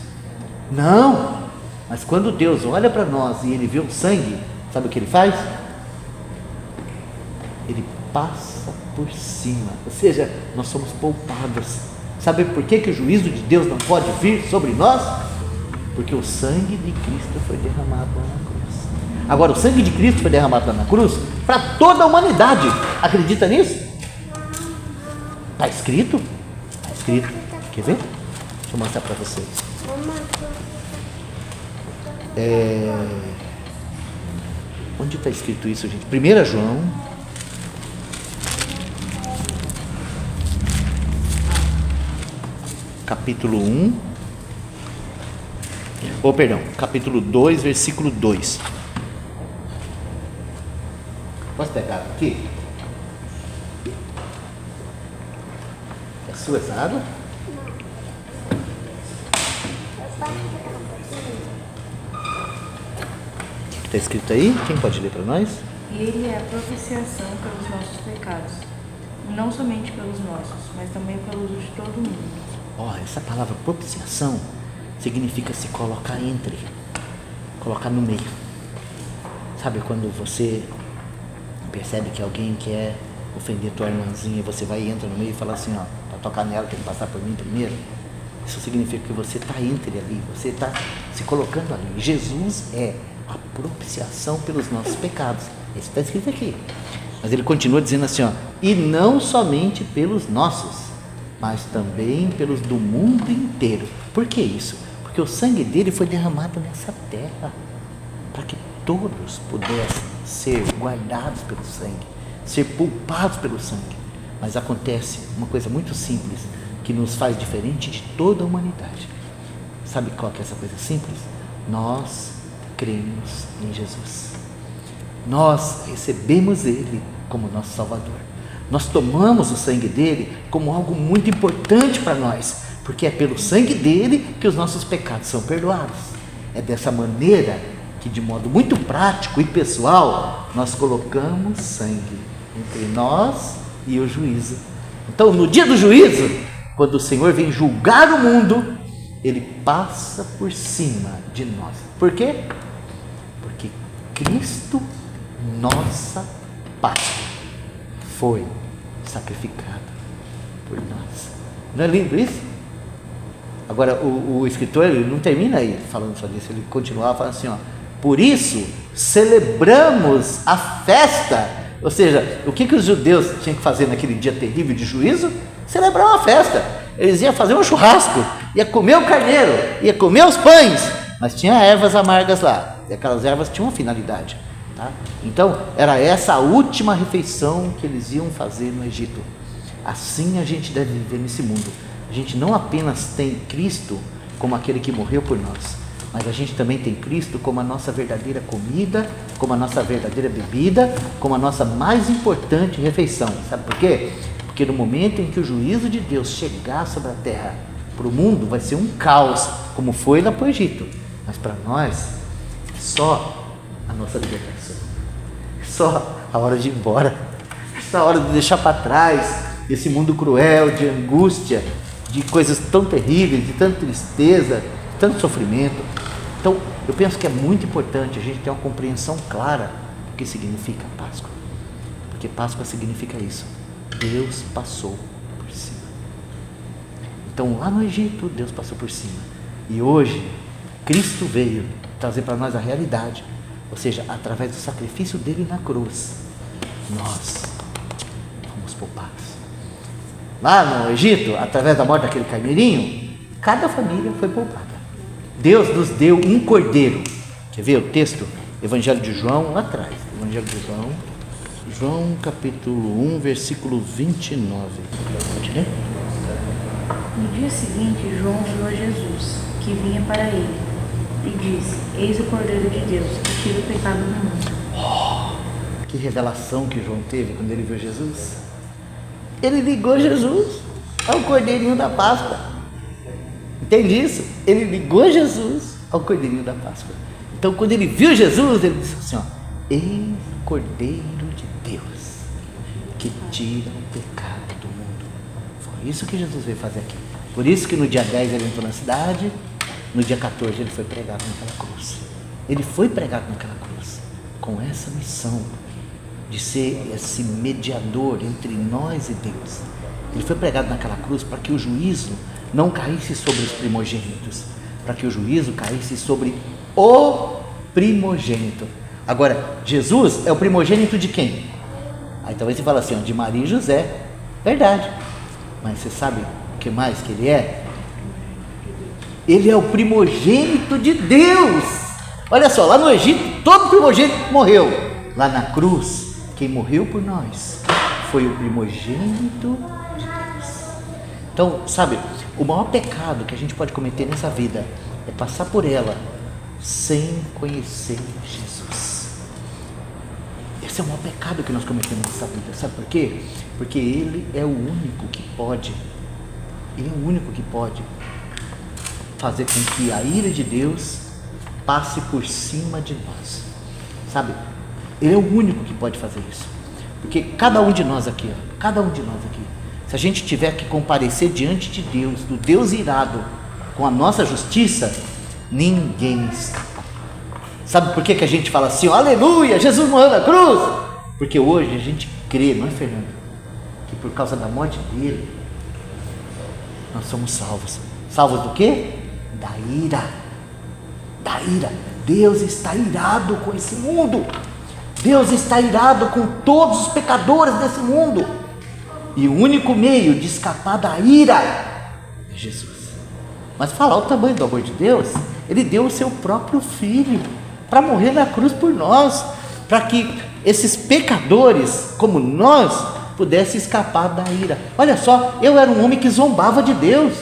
não, mas quando Deus olha para nós e ele vê o sangue, sabe o que ele faz? Ele passa por cima, ou seja, nós somos poupados. Sabe por que o juízo de Deus não pode vir sobre nós? Porque o sangue de Cristo foi derramado lá na cruz. Agora, o sangue de Cristo foi derramado lá na cruz para toda a humanidade. Acredita nisso? Está escrito? Está escrito. Quer ver? Deixa eu mostrar para vocês. Onde está escrito isso, gente? 1 João. Capítulo 1. Capítulo 2, versículo 2. Posso pegar aqui? É sua essa água? Está escrito aí? Quem pode ler para nós? E ele é a propiciação pelos nossos pecados, não somente pelos nossos, mas também pelos de todo mundo. Essa palavra propiciação significa se colocar entre, colocar no meio. Sabe quando você percebe que alguém quer ofender tua irmãzinha, você vai e entra no meio e fala assim, ó, para tocar nela, tem que passar por mim primeiro? Isso significa que você está entre ali, você está se colocando ali. Jesus é a propiciação pelos nossos pecados. Isso está escrito aqui. Mas ele continua dizendo assim, ó, e não somente pelos nossos, mas também pelos do mundo inteiro. Por que isso? Porque o sangue dele foi derramado nessa terra, para que todos pudessem ser guardados pelo sangue, ser poupados pelo sangue. Mas acontece uma coisa muito simples, que nos faz diferente de toda a humanidade. Sabe qual que é essa coisa simples? Nós cremos em Jesus. Nós recebemos ele como nosso Salvador. Nós tomamos o sangue dele como algo muito importante para nós, porque é pelo sangue dele que os nossos pecados são perdoados. É dessa maneira que, de modo muito prático e pessoal, nós colocamos sangue entre nós e o juízo. Então, no dia do juízo, quando o Senhor vem julgar o mundo, ele passa por cima de nós. Por quê? Porque Cristo, nossa Páscoa, foi sacrificado por nós. Não é lindo isso? Agora, o escritor, ele não termina aí falando só disso, ele continuava falando assim, ó, por isso celebramos a festa Ou seja, o que os judeus tinham que fazer naquele dia terrível de juízo? Celebrar uma festa. Eles iam fazer um churrasco, ia comer o carneiro, ia comer os pães, mas tinha ervas amargas lá, e aquelas ervas tinham uma finalidade, tá? Então, era essa a última refeição que eles iam fazer no Egito. Assim a gente deve viver nesse mundo. A gente não apenas tem Cristo como aquele que morreu por nós, mas a gente também tem Cristo como a nossa verdadeira comida, como a nossa verdadeira bebida, como a nossa mais importante refeição. Sabe por quê? Porque no momento em que o juízo de Deus chegar sobre a terra, para o mundo vai ser um caos, como foi lá para o Egito. Mas para nós, é só a nossa libertação. É só a hora de ir embora. É só a hora de deixar para trás esse mundo cruel, de angústia, de coisas tão terríveis, de tanta tristeza, de tanto sofrimento. Então, eu penso que é muito importante a gente ter uma compreensão clara do que significa Páscoa. Porque Páscoa significa isso. Deus passou por cima. Então, lá no Egito, Deus passou por cima. E hoje, Cristo veio trazer para nós a realidade. Ou seja, através do sacrifício dele na cruz, nós fomos poupados. Lá no Egito, através da morte daquele carneirinho, cada família foi poupada. Deus nos deu um cordeiro. Quer ver o texto? Evangelho de João, lá atrás. Evangelho de João capítulo 1, versículo 29. Pode ler? No dia seguinte, João viu a Jesus, que vinha para ele, e disse: Eis o Cordeiro de Deus, que tira o pecado do mundo. Que revelação que João teve quando ele viu Jesus. Ele ligou Jesus ao Cordeirinho da Páscoa. Entende isso? Ele ligou Jesus ao Cordeirinho da Páscoa. Então, quando ele viu Jesus, ele disse assim, ó: Eis o Cordeiro de Deus, que tira o pecado do mundo. Foi isso que Jesus veio fazer aqui. Por isso que no dia 10 ele entrou na cidade, no dia 14 ele foi pregado naquela cruz. Ele foi pregado naquela cruz com essa missão de ser esse mediador entre nós e Deus. Ele foi pregado naquela cruz para que o juízo não caísse sobre os primogênitos, para que o juízo caísse sobre o primogênito. Agora, Jesus é o primogênito de quem? Aí talvez você fale assim, ó, de Maria e José. Verdade. Mas você sabe o que mais que ele é? Ele é o primogênito de Deus. Olha só, lá no Egito, todo primogênito morreu. Lá na cruz, quem morreu por nós foi o primogênito de Deus. Então, sabe, o maior pecado que a gente pode cometer nessa vida é passar por ela sem conhecer Jesus. Esse é o maior pecado que nós cometemos nessa vida. Sabe por quê? Porque Ele é o único que pode, Ele é o único que pode fazer com que a ira de Deus passe por cima de nós. Sabe? Ele é o único que pode fazer isso. Porque cada um de nós aqui, se a gente tiver que comparecer diante de Deus, do Deus irado, com a nossa justiça, ninguém escapa. Sabe por que a gente fala assim, aleluia, Jesus morreu na cruz? Porque hoje a gente crê, não é, Fernando? Que por causa da morte dele, nós somos salvos. Salvos do quê? Da ira. Da ira. Deus está irado com esse mundo. Deus está irado com todos os pecadores desse mundo. E o único meio de escapar da ira é Jesus. Mas falar o tamanho do amor de Deus, Ele deu o seu próprio Filho para morrer na cruz por nós, para que esses pecadores como nós pudessem escapar da ira. Olha só, eu era um homem que zombava de Deus.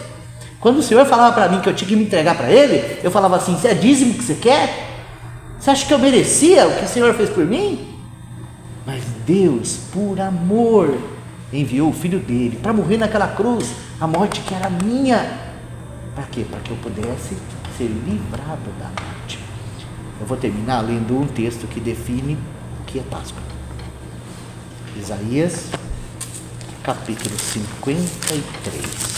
Quando o Senhor falava para mim que eu tinha que me entregar para Ele, eu falava assim, você é dízimo que você quer? Você acha que eu merecia o que o Senhor fez por mim? Mas Deus, por amor, enviou o Filho dele para morrer naquela cruz, a morte que era minha. Para quê? Para que eu pudesse ser livrado da morte. Eu vou terminar lendo um texto que define o que é Páscoa. Isaías, capítulo 53.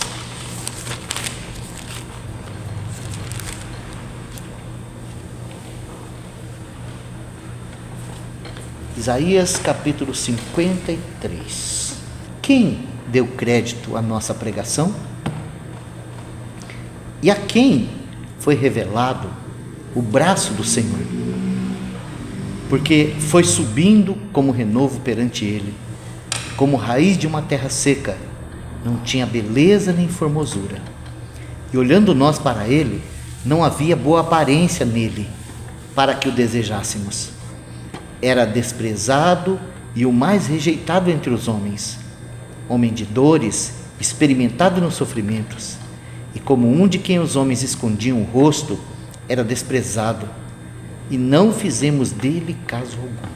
Isaías capítulo 53. Quem deu crédito à nossa pregação? E a quem foi revelado o braço do Senhor? porque foi subindo como renovo perante ele, como raiz de uma terra seca, não tinha beleza nem formosura. E olhando nós para ele, não havia boa aparência nele, para que o desejássemos. Era desprezado e o mais rejeitado entre os homens, homem de dores, experimentado nos sofrimentos, e como um de quem os homens escondiam o rosto, era desprezado, e não fizemos dele caso algum.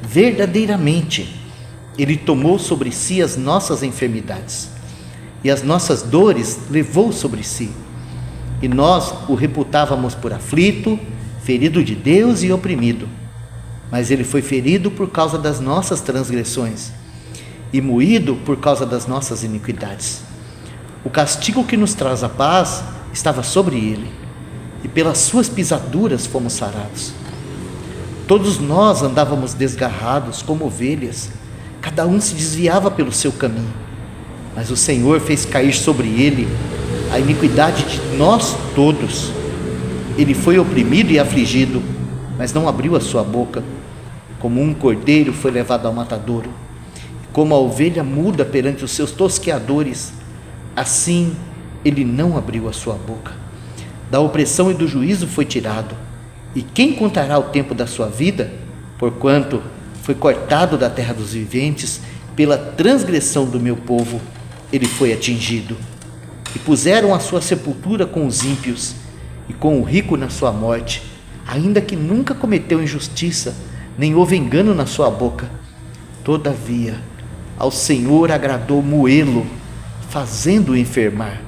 Verdadeiramente, ele tomou sobre si as nossas enfermidades, e as nossas dores levou sobre si, e nós o reputávamos por aflito, ferido de Deus e oprimido. Mas ele foi ferido por causa das nossas transgressões e moído por causa das nossas iniquidades. O castigo que nos traz a paz estava sobre ele, e pelas suas pisaduras fomos sarados. Todos nós andávamos desgarrados como ovelhas, cada um se desviava pelo seu caminho, mas o Senhor fez cair sobre ele a iniquidade de nós todos. Ele foi oprimido e afligido, mas não abriu a sua boca. Como um cordeiro foi levado ao matadouro, como a ovelha muda perante os seus tosqueadores, assim ele não abriu a sua boca. Da opressão e do juízo foi tirado. E quem contará o tempo da sua vida? Porquanto foi cortado da terra dos viventes, pela transgressão do meu povo ele foi atingido. E puseram a sua sepultura com os ímpios, e com o rico na sua morte, ainda que nunca cometeu injustiça, nem houve engano na sua boca. Todavia, ao Senhor agradou moê-lo, fazendo-o enfermar.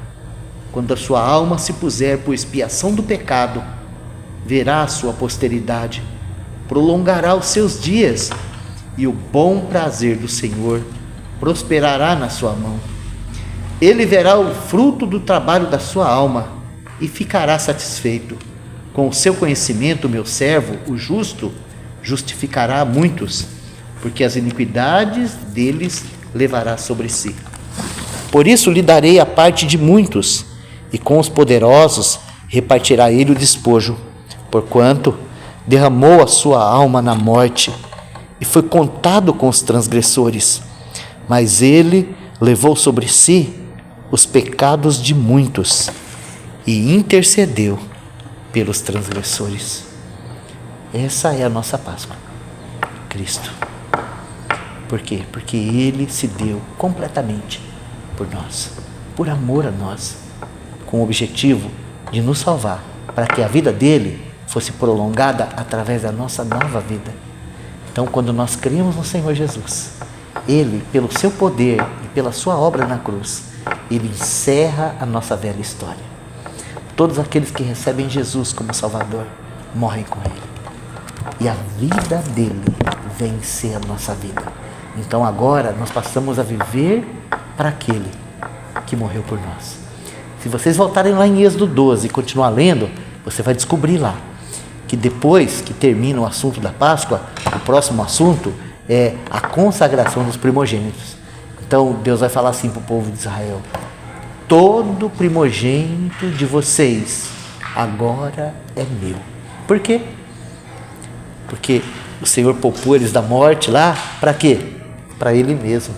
Quando a sua alma se puser por expiação do pecado, verá a sua posteridade, prolongará os seus dias, e o bom prazer do Senhor prosperará na sua mão. Ele verá o fruto do trabalho da sua alma e ficará satisfeito. Com o seu conhecimento, meu servo, o justo, justificará a muitos, porque as iniquidades deles levará sobre si. Por isso lhe darei a parte de muitos, e com os poderosos repartirá ele o despojo, porquanto derramou a sua alma na morte, e foi contado com os transgressores. Mas ele levou sobre si os pecados de muitos, e intercedeu pelos transgressores. Essa é a nossa Páscoa, Cristo. Por quê? Porque ele se deu completamente por nós, por amor a nós, com o objetivo de nos salvar, para que a vida dele fosse prolongada através da nossa nova vida. Então, quando nós cremos no Senhor Jesus, ele, pelo seu poder e pela sua obra na cruz, ele encerra a nossa velha história. Todos aqueles que recebem Jesus como Salvador morrem com ele, e a vida dele vem ser a nossa vida. Então agora nós passamos a viver para aquele que morreu por nós. Se vocês voltarem lá em Êxodo 12 e continuar lendo, você vai descobrir lá que depois que termina o assunto da Páscoa, o próximo assunto é a consagração dos primogênitos. Então Deus vai falar assim para o povo de Israel: todo primogênito de vocês agora é meu. Por quê? Porque o Senhor poupou eles da morte lá, para quê? Para ele mesmo.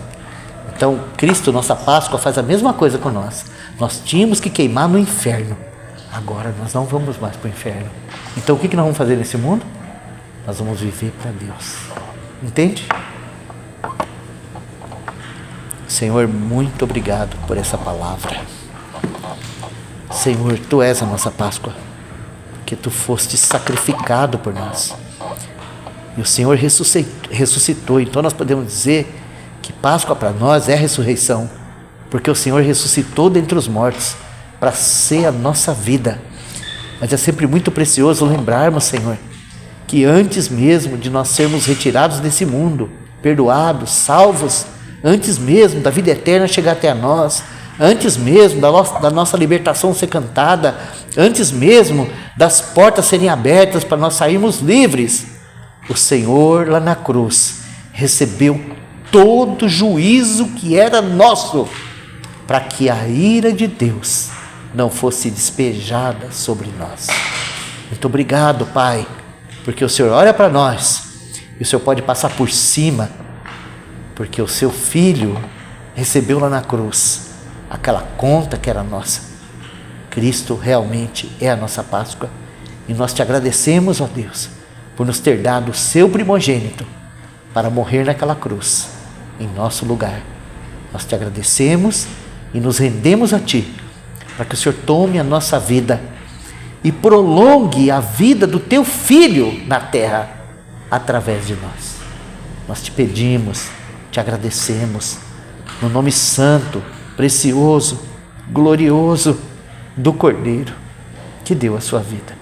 Então Cristo, nossa Páscoa, faz a mesma coisa com nós. Nós tínhamos que queimar no inferno, agora nós não vamos mais para o inferno. Então o que nós vamos fazer nesse mundo? Nós vamos viver para Deus. Entende? Senhor, muito obrigado por essa palavra. Senhor, tu és a nossa Páscoa, porque tu foste sacrificado por nós. E o Senhor ressuscitou. Então nós podemos dizer que Páscoa para nós é a ressurreição, porque o Senhor ressuscitou dentre os mortos para ser a nossa vida. Mas é sempre muito precioso lembrarmos, Senhor, que antes mesmo de nós sermos retirados desse mundo, perdoados, salvos, antes mesmo da vida eterna chegar até a nós, antes mesmo da nossa libertação ser cantada, antes mesmo das portas serem abertas para nós sairmos livres, o Senhor lá na cruz recebeu todo o juízo que era nosso, para que a ira de Deus não fosse despejada sobre nós. Muito obrigado, Pai, porque o Senhor olha para nós e o Senhor pode passar por cima, porque o seu Filho recebeu lá na cruz aquela conta que era nossa. Cristo realmente é a nossa Páscoa e nós te agradecemos, ó Deus, por nos ter dado o seu primogênito para morrer naquela cruz em nosso lugar. Nós te agradecemos e nos rendemos a Ti, para que o Senhor tome a nossa vida e prolongue a vida do Teu Filho na terra através de nós. Nós te pedimos, te agradecemos, no nome santo, precioso, glorioso do Cordeiro, que deu a sua vida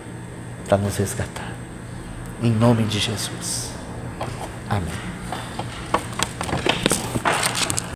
para nos resgatar. Em nome de Jesus. Amém.